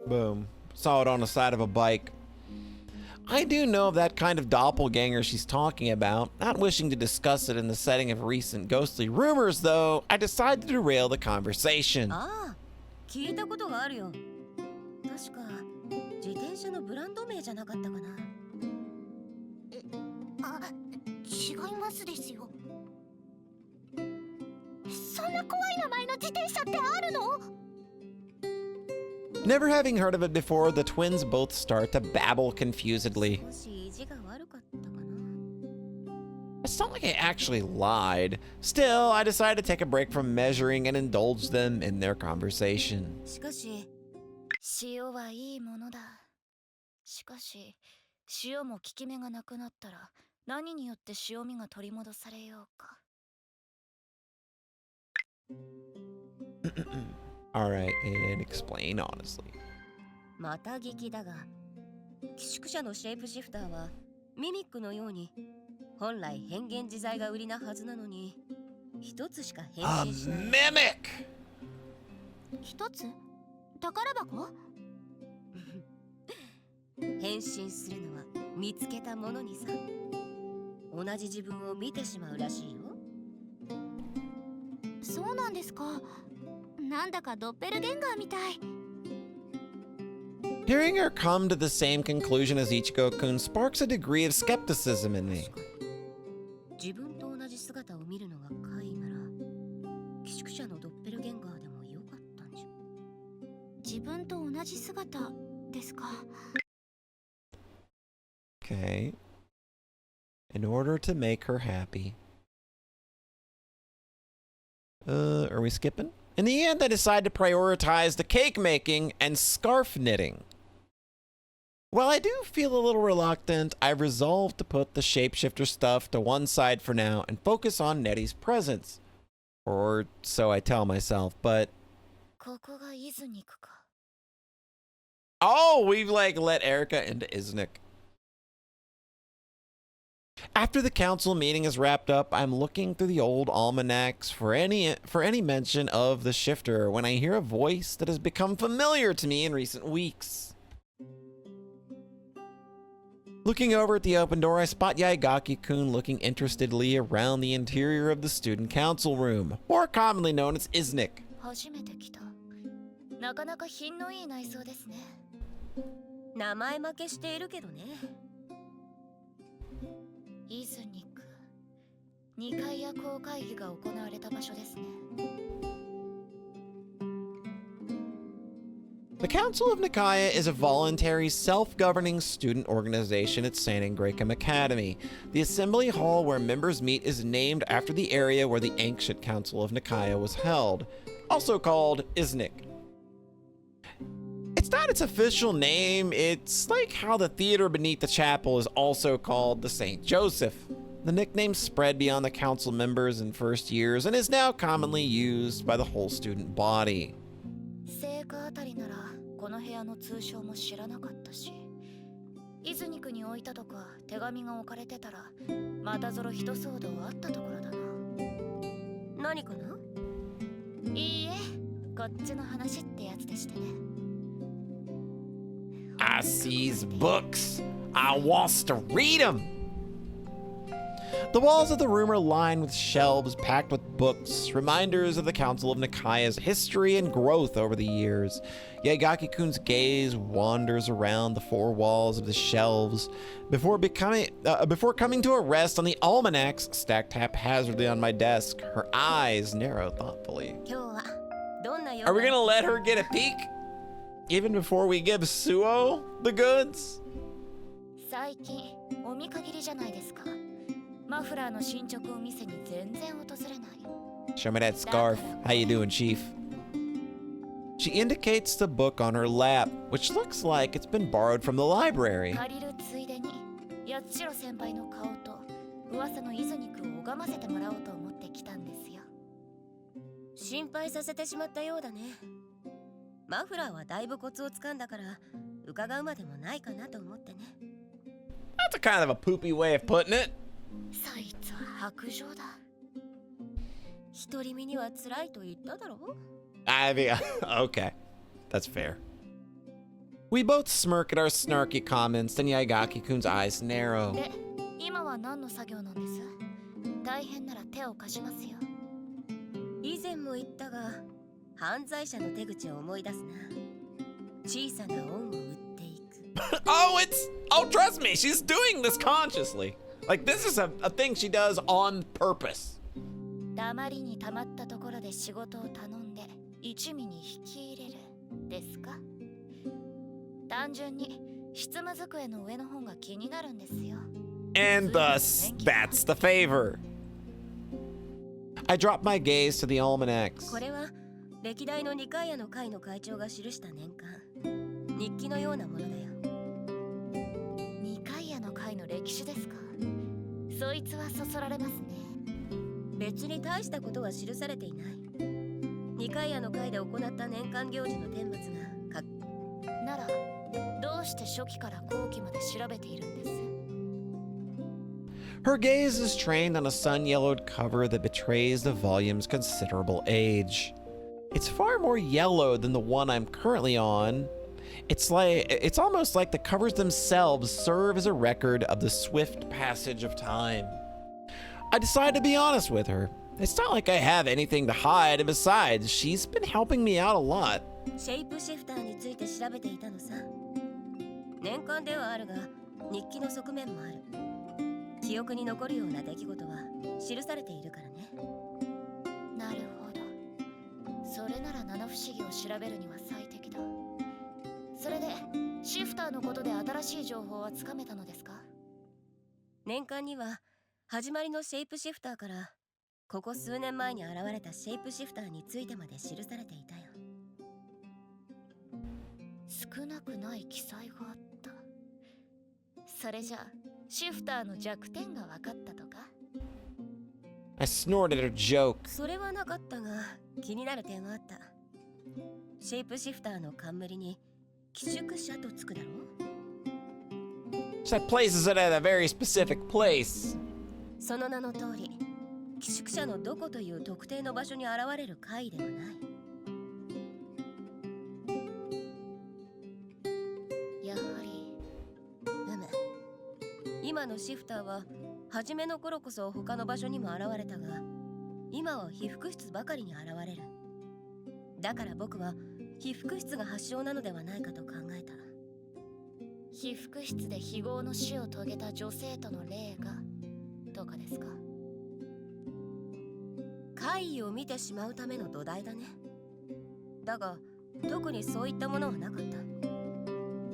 Boom. Saw it on the side of a bike. I do know of that kind of doppelganger she's talking about. Not wishing to discuss it in the setting of recent ghostly rumors, though, I decide to derail the conversation. ああ、聞いたことがあるよ。確か自転車のブランド名じゃなかったかな。あ、違いますですよ。そんな怖い名前の自転車ってあるの？ Never having heard of it before, the twins both start to babble confusedly. 少し意地が悪かったかな。 It's not like I actually lied. Still, I decided to take a break from measuring and indulge them in their conversation. しかし、塩はいいものだ。しかし、塩も効き目がなくなったら、何によって塩味が取り戻されようか。Alright, and explain honestly. また聞きだが、寄宿舎のシェイプシフターはミミックのように本来変幻自在が売りなはずなのに、一つしか変 A 身しない。 mimic! 一つ？宝箱？変身するのは見つけたものにさ。同じ自分を見てしまうらしいよ。そうなんですか。なんだかドッペルゲンガーみたい。Hearing her come to the same conclusion as Ichigo-kun sparks a degree of skepticism in me. 自分と同じ姿を見るのが怪異なら、寄宿舎のドッペルゲンガーでもよかったんじゃ。自分と同じ姿ですか。Okay. In order to make her happy. Are we skipping? In the end, I decide to prioritize the cake making and scarf knitting. While I do feel a little reluctant, I've resolved to put the shapeshifter stuff to one side for now and focus on Nettie's presence. Or so I tell myself, but... ここがイズニクか。 Oh, we've like let Erica into Iznik. After the council meeting is wrapped up, I'm looking through the old almanacs for any mention of the shifter when I hear a voice that has become familiar to me in recent weeks. Looking over at the open door, I spot Yaigaki-kun looking interestedly around the interior of the student council room, more commonly known as Iznik. 初めて来た。なかなか品のいい内装ですね。名前負けしているけどね。イズニク。2階夜行会議が行われた場所ですね。The Council of Nikaya is a voluntary, self-governing student organization at St. Ingracum Academy. The assembly hall where members meet is named after the area where the ancient Council of Nikaya was held, also called Iznik. It's not its official name, it's like how the theater beneath the chapel is also called the St. Joseph. The nickname spread beyond the council members in first years and is now commonly used by the whole student body. 聖火あたりならこの部屋の通称も知らなかったし、イズニクに置いたとか手紙が置かれてたらまたぞろ一騒動あったところだな。何かな？いいえ、こっちの話ってやつでしてね。I sees books. I wants to read them. The walls of the room are lined with shelves packed with books, reminders of the Council of Nikaya's history and growth over the years. Yaigaki-kun's gaze wanders around the four walls of the shelves before coming to a rest on the almanacs stacked haphazardly on my desk. Her eyes narrow thoughtfully. 今日はどんな用 Are we が gonna let her get a peek? Even before we give Suo the goods? 最近お見限りじゃないですか。マフラーの進捗を見せに全然訪れない。 Show me that scarf. How you doing, Chief? She indicates the book on her lap, which looks like it's been borrowed from the library. 借りるついでに八代先輩の顔と噂のイズニクを拝ませてもらおうと思って来たんですよ。心配させてしまったようだね。マフラーはだいぶコツをつかんだから伺うまでもないかなと思ってね。 That's a kind of a poopy way of putting it. そいつは白状だ。独り身には辛いと言っただろう。 I mean, okay. That's fair. We both smirk at our snarky comments, and Yaigaki-kun's eyes narrow. で、今は何の作業なんです？大変なら手を貸しますよ。以前も言ったが、犯罪者の手口を思い出すな。小さな恩を売っていく。Oh, trust me, she's doing this consciously. Like, this is a thing she does on purpose. 黙りに溜まったところで仕事を頼んで一味に引き入れるですか？単純に執務机の上の本が気になるんですよ。And thus, that's the favor. I drop my gaze to the almanacs. これは歴代のニカイアの会の会長が記した年間日記のようなものだよ。ニカイアの会の歴史ですか？そいつはそそられますね。別に大したことは記されていない。ニカイアの会で行った年間行事の顛末がならどうして初期から後期まで調べているんです？ Her gaze is trained on a sun-yellowed cover that betrays the volume's considerable age. It's far more yellow than the one I'm currently on. It's almost like the covers themselves serve as a record of the swift passage of time. I decide to be honest with her. It's not like I have anything to hide, and besides, she's been helping me out a lot. シェイプシフターについて調べていたのさ。年間ではあるが日記の側面もある。記憶に残るような出来事は記されているからね。なるほど。それなら七不思議を調べるには最適だ。それでシフターのことで新しい情報はつかめたのですか？年間には始まりのシェイプシフターからここ数年前に現れたシェイプシフターについてまで記されていたよ。少なくない記載があった。それじゃシフターの弱点が分かったとか？ I snorted at her joke. それはなかったが気になる点はあった。シェイプシフターの冠に寄宿者とつくだろう。 That places it at a very specific place. その名の通り、寄宿者のどこという特定の場所に現れる怪異ではない。やはり。今のシフターは初めの頃こそ他の場所にも現れたが、今は被服室ばかりに現れる。だから僕は被服室が発祥なのではないかと考えた。被服室で非業の死を遂げた女性との霊がとかですか？怪異を見てしまうための土台だね。だが特にそういったものはなかった。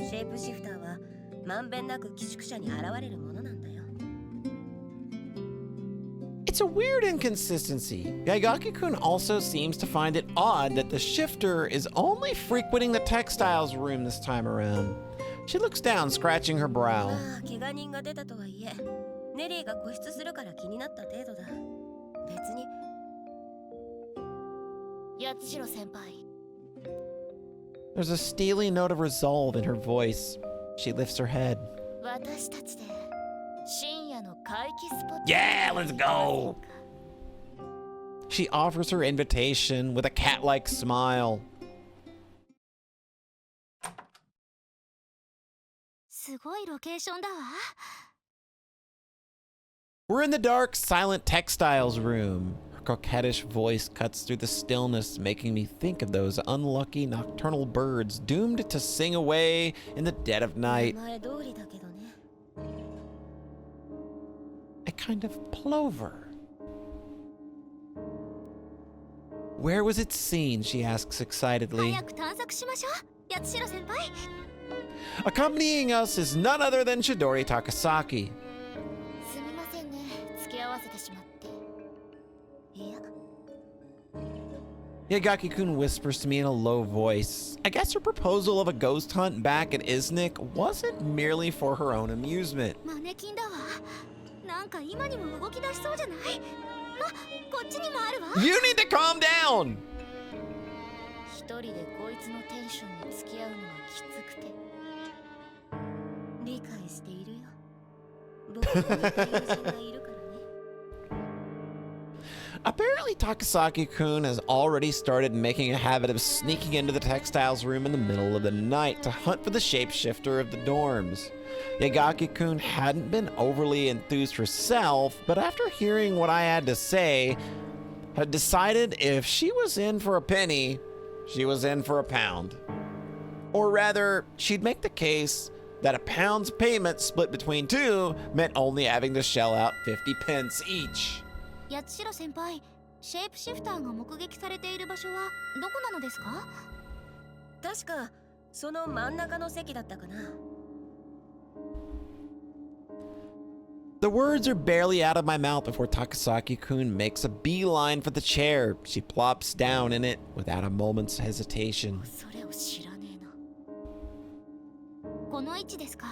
シェイプシフターはまんべんなく寄宿舎に現れるものなんだよ。 It's a weird inconsistency. Yaigaki-kun also seems to find it odd that the shifter is only frequenting the textiles room this time around. She looks down, scratching her brow. まあ怪我人が出たとはいえ、ネリーが固執するから気になった程度だ。別に。八代先輩。 There's a steely note of resolve in her voice. She lifts her head. 私たちで深夜の怪奇スポット。 Yeah, let's go! She offers her invitation with a cat-like smile. すごいロケーションだわ。 We're in the dark, silent textiles room. Her coquettish voice cuts through the stillness, making me think of those unlucky nocturnal birds doomed to sing away in the dead of night. 名前通りだけどね。 A kind of plover. Where was it seen? She asks excitedly. 早く探索しましょう、八代先輩。 Accompanying us is none other than Chidori Takasaki. すみませんね、付き合わせてしまって。いや、 Yagaki-kun whispers to me in a low voice. I guess her proposal of a ghost hunt back at Iznik wasn't merely for her own amusement. マネキンだわ。なんか今にも動き出しそうじゃない？こっちにもあるわ。 You need to calm down! 一人でこいつのテンションに付き合うのはきつくて。理解しているよ。僕に似た友人がいるからね。Apparently, Takasaki-kun has already started making a habit of sneaking into the textiles room in the middle of the night to hunt for the shapeshifter of the dorms. Yagaki-kun hadn't been overly enthused herself, but after hearing what I had to say, had decided if she was in for a penny, she was in for a pound. Or rather, she'd make the case that a pound's payment split between two meant only having to shell out 50 pence each. 八代先輩、シェイプシフターが目撃されている場所はどこなのですか？確かその真ん中の席だったかな。The words are barely out of my mouth before Takasaki-kun makes a beeline for the chair. She plops down in it without a moment's hesitation. それを知らねえな。この位置ですか？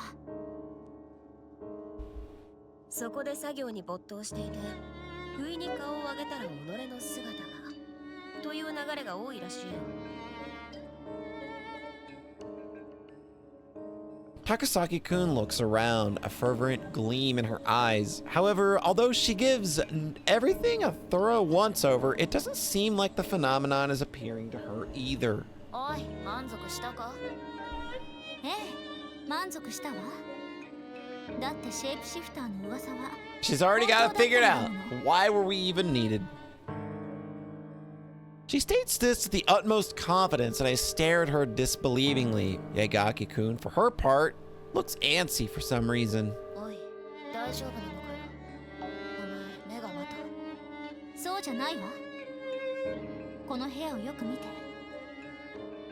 そこで作業に没頭していて、不意に顔を上げたら己の姿がという流れが多いらしいよ。Takasaki-kun looks around, a fervent gleam in her eyes. However, although she gives everything a thorough once-over, it doesn't seem like the phenomenon is appearing to her either. おい、満足したか？ええ、満足したわ。だってシェイプシフターの噂は。She's already got it figured out. Why were we even needed? She states this with the utmost confidence, and I stare at her disbelievingly. Yagaki-kun, for her part, looks antsy for some reason. おい、大丈夫なのかよ。お前、目がまた。そうじゃないわ。この部屋をよく見て。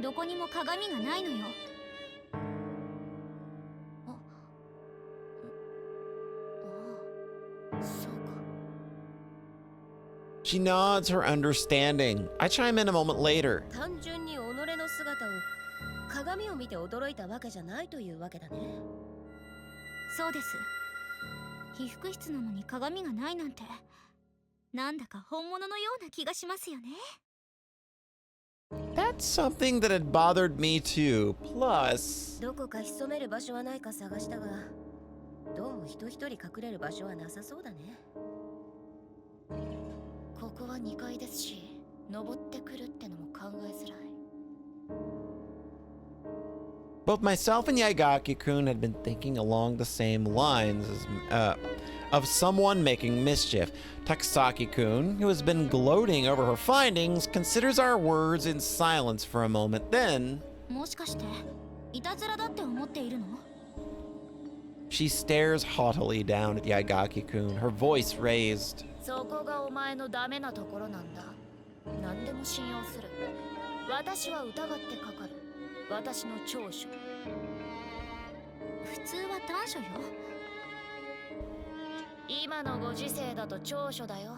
どこにも鏡がないのよ。She nods her understanding. I chime in a moment later. 単純に己の姿を鏡を見て驚いたわけじゃないというわけだね。そうです。被服室なのに鏡がないなんて、なんだか本物のような気がしますよね。That's something that had bothered me too. Plus, どこか潜める場所はないか探したが、どうも人一人隠れる場所はなさそうだね。ここは2階ですし、登ってくるってのも考えづらい。both myself and Yagaki-kun had been thinking along the same lines of someone making mischief. Takasaki-kun, who has been gloating over her findings, considers our words in silence for a moment. Then, もしかしていたずらだって思っているの？ she stares haughtily down at Yagaki-kun, her voice raised. そこがお前のダメなところなんだ。何でも信用する。私は疑ってかかる。私の長所。普通は短所よ。今のご時世だと長所だよ。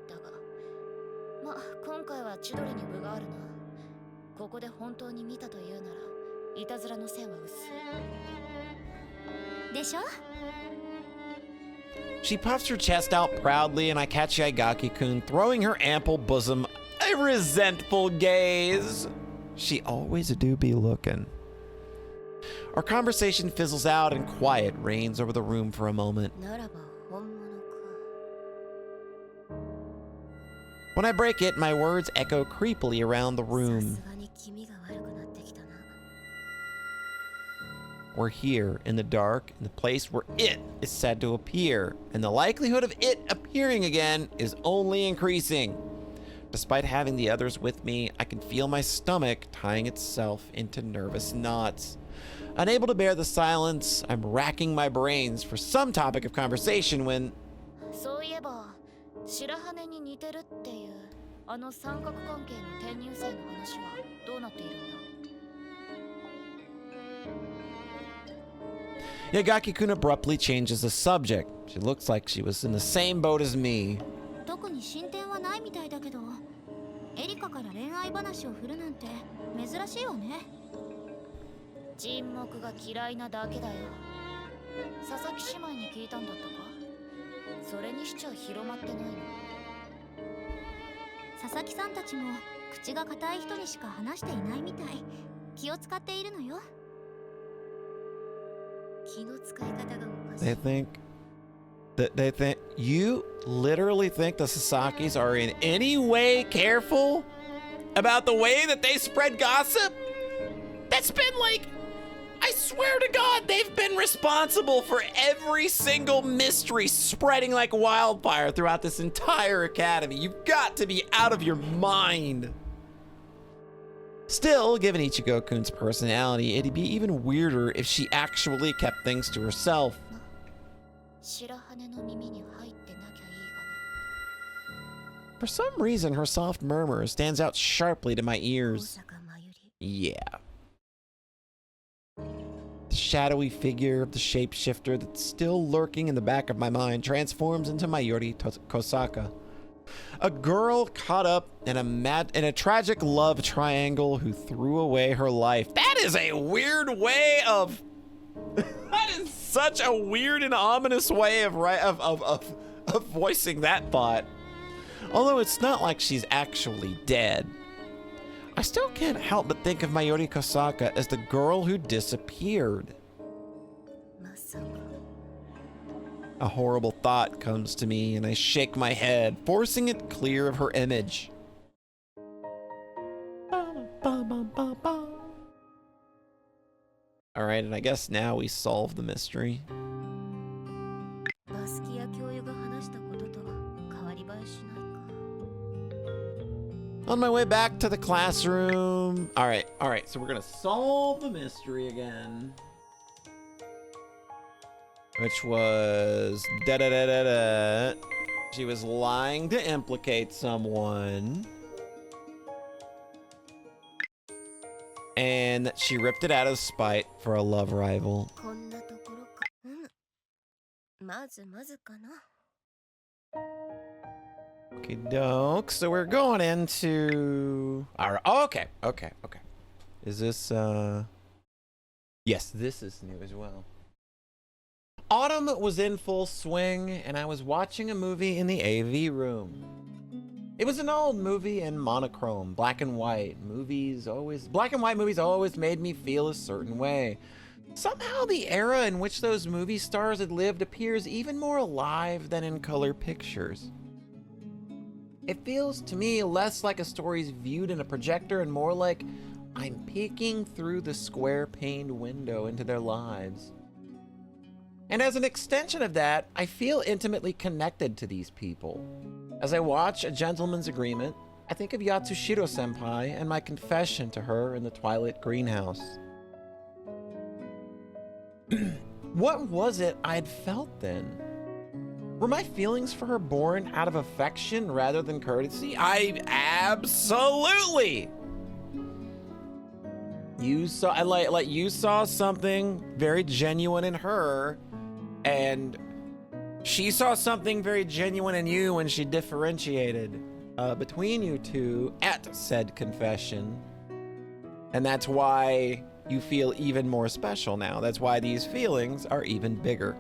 だが、ま、今回は千鳥に分があるな。ここで本当に見たというなら、いたずらの線は薄い。でしょ？She puffs her chest out proudly, and I catch Yagaki-kun throwing her ample bosom a resentful gaze. She always do be looking. Our conversation fizzles out, and quiet reigns over the room for a moment. ならば本物か。When I break it, my words echo creepily around the さ room. すがに気味が悪くなってきたな。We're here in the dark, in the place where it is said to appear, and the likelihood of it appearing again is only increasing. Despite having the others with me, I can feel my stomach tying itself into nervous knots. Unable to bear the silence, I'm racking my brains for some topic of conversation when... そういえば、白羽に似てるっていうあの三角関係の転入生の話はどうなっているんだYagaki-kun abruptly changes the subject. She looks like she was in the same boat as me. 特に進展はないみたいだけど、エリカから恋愛話を振るなんて珍しいわね。沈黙が嫌いなだけだよ。佐々木姉妹に聞いたんだったか？それにしちゃ広まってないの。佐々木さんたちも口が固い人にしか話していないみたい。気を使っているのよ。気の使い方がおかしい。 They think... They think... You literally think the Sasakis are in any way careful about the way that they spread gossip? That's been like, I swear to God, they've been responsible for every single mystery spreading like wildfire throughout this entire academy. You've got to be out of your mind. Still, given Ichigo-kun's personality, it'd be even weirder if she actually kept things to herself. 白羽の耳に入ってなきゃいいがね。 For some reason, her soft murmur stands out sharply to my 大 ears. 阪真由里 Yeah. The shadowy figure of the shapeshifter that's still lurking in the back of my mind transforms into Mayuri Kosaka. A girl caught up in a tragic love triangle who threw away her life. That is a weird way of... that is such a weird and ominous way of voicing that thought. Although it's not like she's actually dead. I still can't help but think of Mayuri Kosaka as the girl who disappeared. まさか A horrible thought comes to me and I shake my head, forcing it clear of her image. Alright, and I guess now we solve the mystery. バスキや教諭が話したことと変わり映えしないか On my way back to the classroom. Alright, so we're gonna solve the mystery again. Which was da-da-da-da-da. She was lying to implicate someone. And she ripped it out of spite for a love rival. こんなところかまずかな Okay, doke. So we're going into our okay. Is this yes, this is new as well. Autumn was in full swing and I was watching a movie in the AV room. It was an old movie in monochrome, black and white. Black and white movies always made me feel a certain way. Somehow the era in which those movie stars had lived appears even more alive than in color pictures. It feels to me less like a story's viewed in a projector and more like I'm peeking through the square-paned window into their lives. And as an extension of that, I feel intimately connected to these people. As I watch A Gentleman's Agreement, I think of Yatsushiro-senpai and my confession to her in the Twilight Greenhouse. What was it I'd felt then? Were my feelings for her born out of affection rather than courtesy? I absolutely. You saw something very genuine in her, and she saw something very genuine in you when she differentiated between you two at said confession. And that's why you feel even more special now. That's why these feelings are even bigger.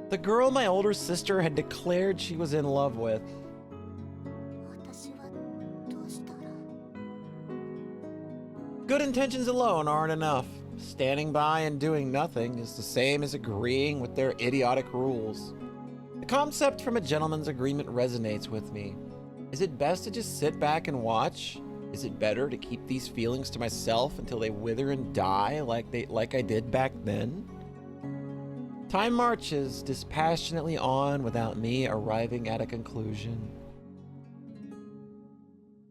The girl my older sister had declared she was in love with. 私はどうしたら Good intentions alone aren't enough. Standing by and doing nothing is the same as agreeing with their idiotic rules. The concept from A Gentleman's Agreement resonates with me. Is it best to just sit back and watch? Is it better to keep these feelings to myself until they wither and die like I did back then? Time marches dispassionately on without me arriving at a conclusion.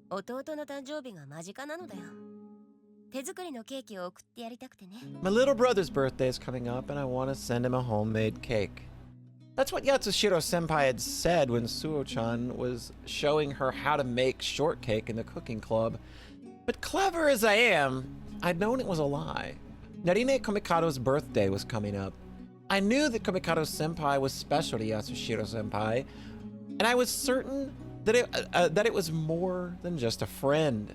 弟の誕生日が間近なのだよ手作りのケーキを送ってやりたくてね My little brother's birthday is coming up and I want to send him a homemade cake. That's what Yatsushiro-senpai had said when Suo-chan was showing her how to make shortcake in the cooking club. But clever as I am, I'd known it was a lie. Narine Komikado's birthday was coming up. I knew that Komikado-senpai was special to Yatsushiro-senpai, and I was certain that it was more than just a friend.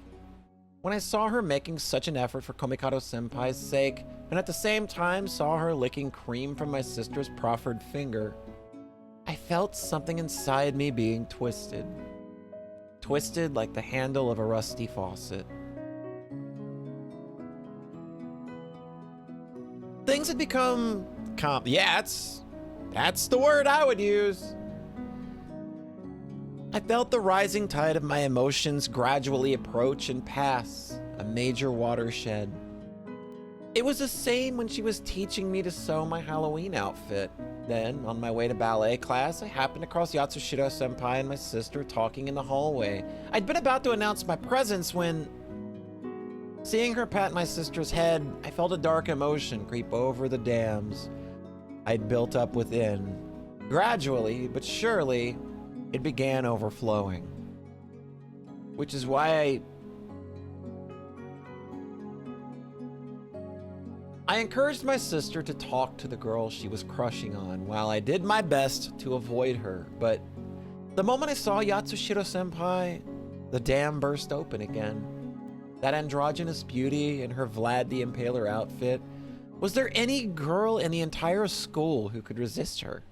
When I saw her making such an effort for Komikado-senpai's sake, and at the same time saw her licking cream from my sister's proffered finger, I felt something inside me being twisted. Twisted like the handle of a rusty faucet. Things had become That's the word I would use. I felt the rising tide of my emotions gradually approach and pass a major watershed. It was the same when she was teaching me to sew my Halloween outfit. Then, on my way to ballet class, I happened across Yatsushiro-senpai and my sister talking in the hallway. I'd been about to announce my presence when, seeing her pat my sister's head, I felt a dark emotion creep over the dams I'd built up within. Gradually, but surely, it began overflowing. Which is why I encouraged my sister to talk to the girl she was crushing on while I did my best to avoid her. But the moment I saw Yatsushiro-senpai, the dam burst open again. That androgynous beauty in her Vlad the Impaler outfit. Was there any girl in the entire school who could resist her?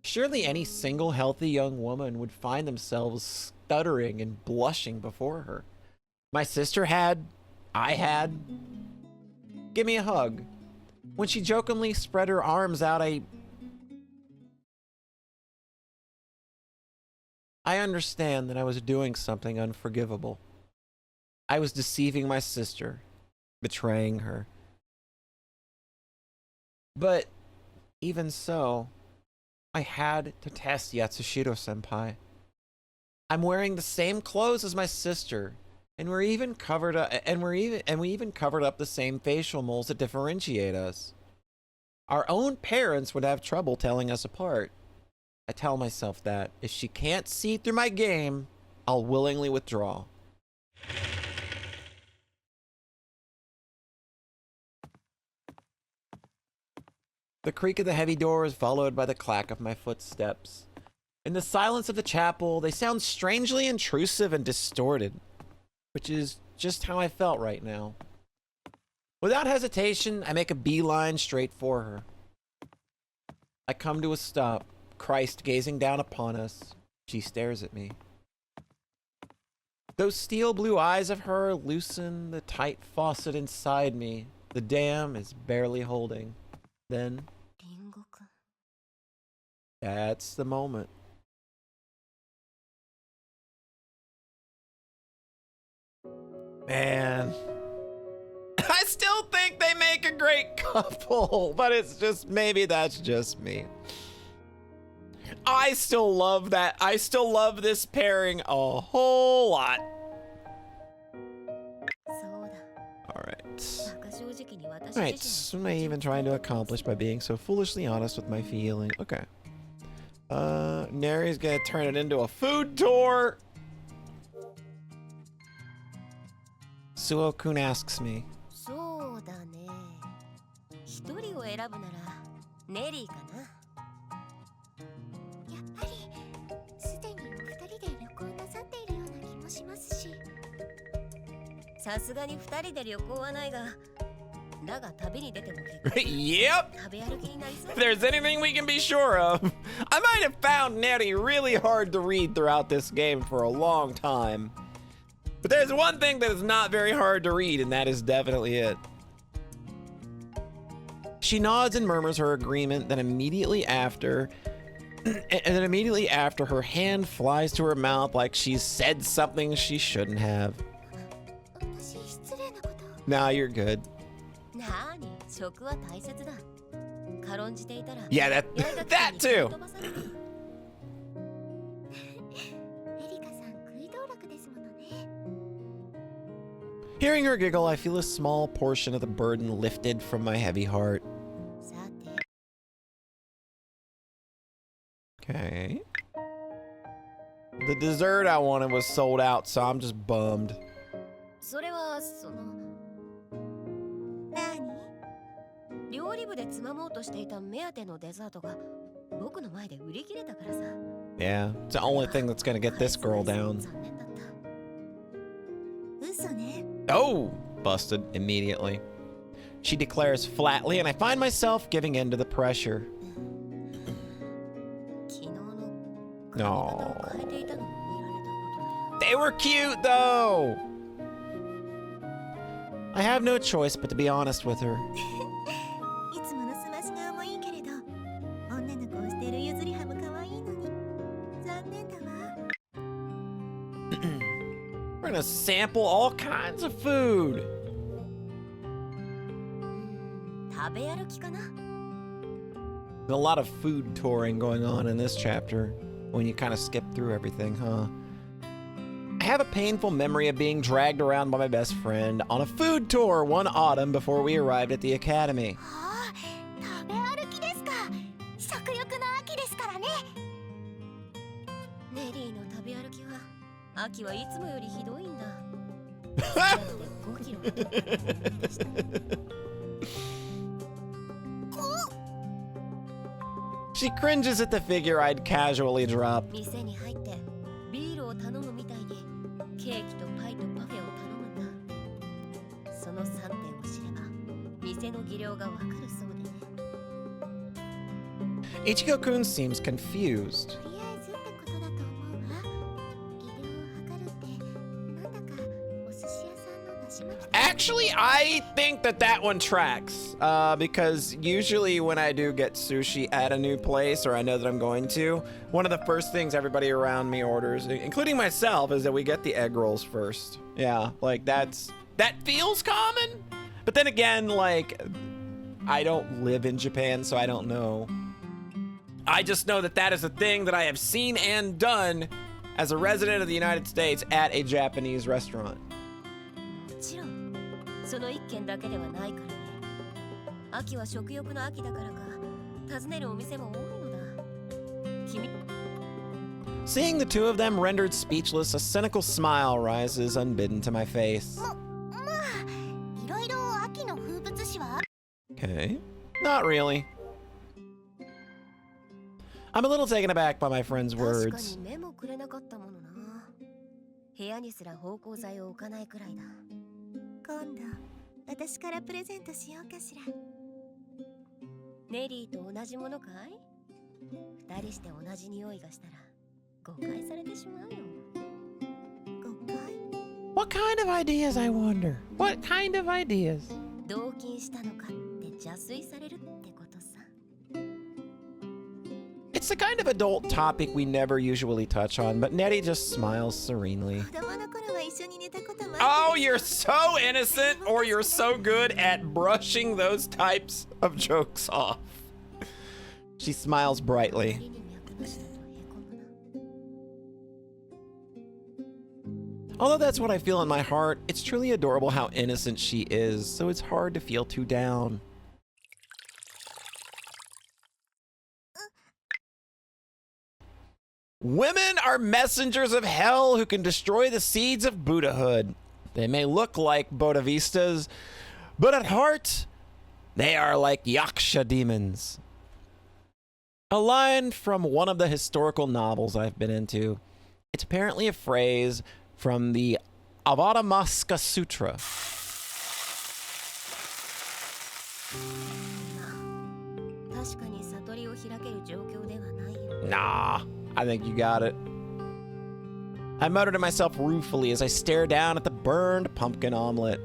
Surely any single healthy young woman would find themselves stuttering and blushing before her. My sister had. I had. Give me a hug. When she jokingly spread her arms out, I understand that I was doing something unforgivable. I was deceiving my sister, betraying her. But even so, I had to test Yatsushiro-senpai. I'm wearing the same clothes as my sister, and we even covered up the same facial moles that differentiate us. Our own parents would have trouble telling us apart. I tell myself that if she can't see through my game, I'll willingly withdraw. The creak of the heavy door is followed by the clack of my footsteps. In the silence of the chapel, they sound strangely intrusive and distorted, which is just how I felt right now. Without hesitation, I make a beeline straight for her. I come to a stop, Christ gazing down upon us. She stares at me. Those steel blue eyes of her loosen the tight faucet inside me. The dam is barely holding. Then, that's the moment. Man, I still think they make a great couple, but it's just, maybe that's just me. I still love that. I still love this pairing a whole lot. Alright. Alright, what am I even trying to accomplish by being so foolishly honest with my feeling? Okay. Neri's gonna turn it into a food tour. Suo-kun asks me. Yep! If there's anything we can be sure of. I might have found Neri really hard to read throughout this game for a long time. But there's one thing that is not very hard to read, and that is definitely it. She nods and murmurs her agreement, then immediately after her hand flies to her mouth like she's said something she shouldn't have. Nah, you're good. Yeah, that too. Hearing her giggle, I feel a small portion of the burden lifted from my heavy heart. Okay. The dessert I wanted was sold out, so I'm just bummed. Yeah, it's the only thing that's gonna get this girl down. Oh! Busted immediately. She declares flatly, and I find myself giving in to the pressure. No. They were cute, though! I have no choice but to be honest with her. gonna sample all kinds of food. 食べ歩きかな。 There's a lot of food touring going on in this chapter when you kind of skip through everything, huh? I have a painful memory of being dragged around by my best friend on a food tour one autumn before we arrived at the academy. ああ、食べ歩きですか。食欲の秋ですからね。ネリーの食べ歩きは秋はいつもよりひどいんだ。5キロ太ったと思い出した。 She cringes at the figure I'd casually drop. 店に入ってビールを頼むみたいにケーキとパイとパフェを頼むんだ。その3点を知れば店の技量がわかるそうでね。 Ichigo-kun seems confused. とりあえずってことだと思うわ。技量を測るってなんだかお寿司屋さんのだし巻き。 Actually, I think that one tracks. Because usually when I do get sushi at a new place or I know that I'm going to, one of the first things everybody around me orders, including myself, is that we get the egg rolls first. Yeah, like that feels common. But then again, like, I don't live in Japan, so I don't know. I just know that is a thing that I have seen and done as a resident of the United States at a Japanese restaurant. もちろんその1軒だけではないからね。秋は食欲の秋だからか訪ねるお店も多いのだ。君 Seeing the two of them rendered speechless, a cynical smile rises unbidden to my face. まあ、いろいろ秋の風物詩は Okay. Not really. I'm a little taken aback by my friend's 確か words. に目もくれなかったものな。部屋にすら芳香剤を置かないくらいだ。今度私からプレゼントしようかしら。ネリーと同じものかい？二人して同じ匂いがしたら誤解されてしまうよ。誤解？ What kind of ideas, I wonder? What kind of ideas? 同金したのかって邪推されるってことさ。 It's the kind of adult topic we never usually touch on, but Nettie just smiles serenely. 子供の頃は一緒に寝たことも Oh, you're so innocent, or you're so good at brushing those types of jokes off. She smiles brightly. 仮に脈なしだとへこむな。 Although that's what I feel in my heart, it's truly adorable how innocent she is, so it's hard to feel too down. Women are messengers of hell who can destroy the seeds of Buddhahood. They may look like Bodhivistas, but at heart, they are like Yaksha demons. A line from one of the historical novels I've been into. It's apparently a phrase from the Avatamsaka Sutra. 確かに悟りを開ける状況ではないよ。 Nah, I think you got it. I muttered to myself ruefully as I stared down at the burned pumpkin omelet.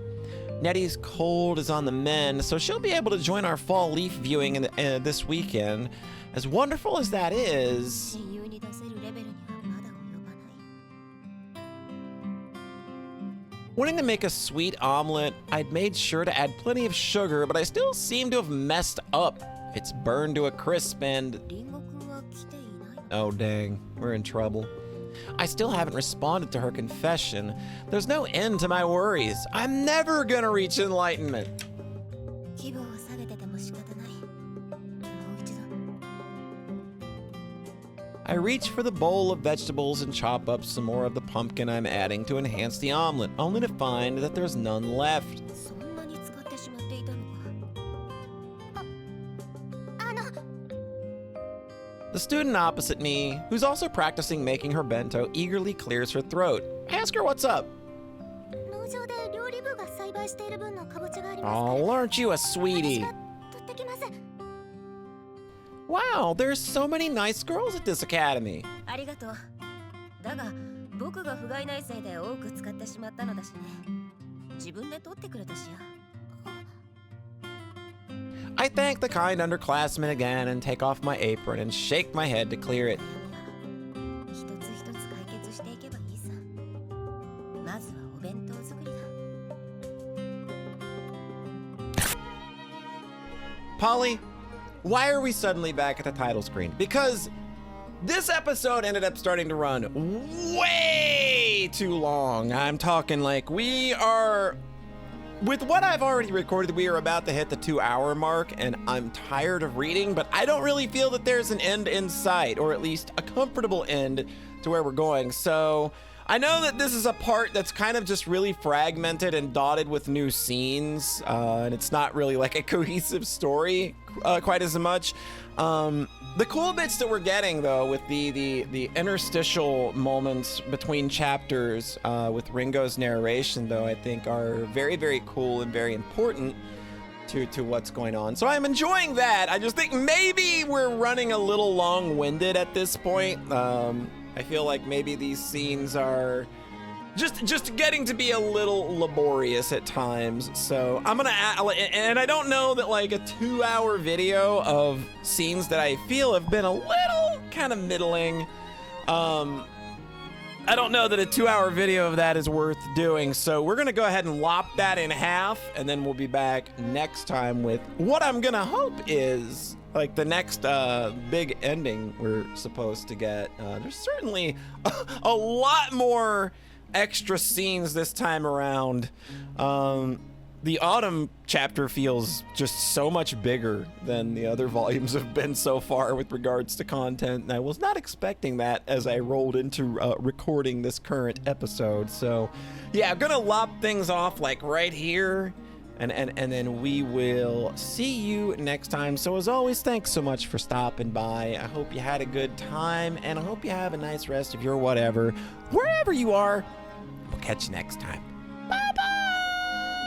Nettie's cold is on the mend, so she'll be able to join our fall leaf viewing this weekend. As wonderful as that is, 親友に出せるレベルにはまだ及ばない。 wanting to make a sweet omelet, I'd made sure to add plenty of sugar, but I still seem to have messed up. It's burned to a crisp and... リンゴくんは来ていないの？ Oh dang, we're in trouble. I still haven't responded to her confession. There's no end to my worries. I'm never gonna reach enlightenment. 気分を下げてても仕方ない。もう一度。 I reach for the bowl of vegetables and chop up some more of the pumpkin I'm adding to enhance the omelet, only to find that there's none left. そんなに使ってしまっていたのか。 The student opposite me, who's also practicing making her bento, eagerly clears her throat. I ask her what's up. 農場で料理部が栽培している分のかぼちゃがあります。 Oh, aren't you a sweetie? 私が取ってきます。 Wow, there's so many nice girls at this academy. ありがとう。だが、僕が不甲斐ないせいで多く使ってしまったのだしね。自分で取ってくれたしや。 I thank the kind underclassmen again and take off my apron and shake my head to clear it. 一つ一つ解決していけばいいさ。まずは Polly, why are we suddenly back at the title screen? Because this episode ended up starting to run way too long. I'm talking like we are, with what I've already recorded, we are about to hit the 2-hour mark, and I'm tired of reading, but I don't really feel that there's an end in sight, or at least a comfortable end to where we're going. So I know that this is a part that's kind of just really fragmented and dotted with new scenes, and it's not really like a cohesive story quite as much. The cool bits that we're getting, though, with the interstitial moments between chapters with Ringo's narration, though, I think are very, very cool and very important to what's going on. So I'm enjoying that. I just think maybe we're running a little long-winded at this point. I feel like maybe these scenes are just getting to be a little laborious at times. So I'm gonna and I don't know that like a 2-hour video of scenes that I feel have been a little kind of middling. I don't know that a 2-hour video of that is worth doing. So we're gonna go ahead and lop that in half, and then we'll be back next time with what I'm gonna hope is like the next big ending we're supposed to get. There's certainly a lot more extra scenes this time around. The Autumn chapter feels just so much bigger than the other volumes have been so far with regards to content, and I was not expecting that as I rolled into recording this current episode. So yeah, I'm gonna lop things off like right here, and then we will see you next time. So as always, thanks so much for stopping by. I hope you had a good time, and I hope you have a nice rest of your whatever, wherever you are. We'll catch you next time.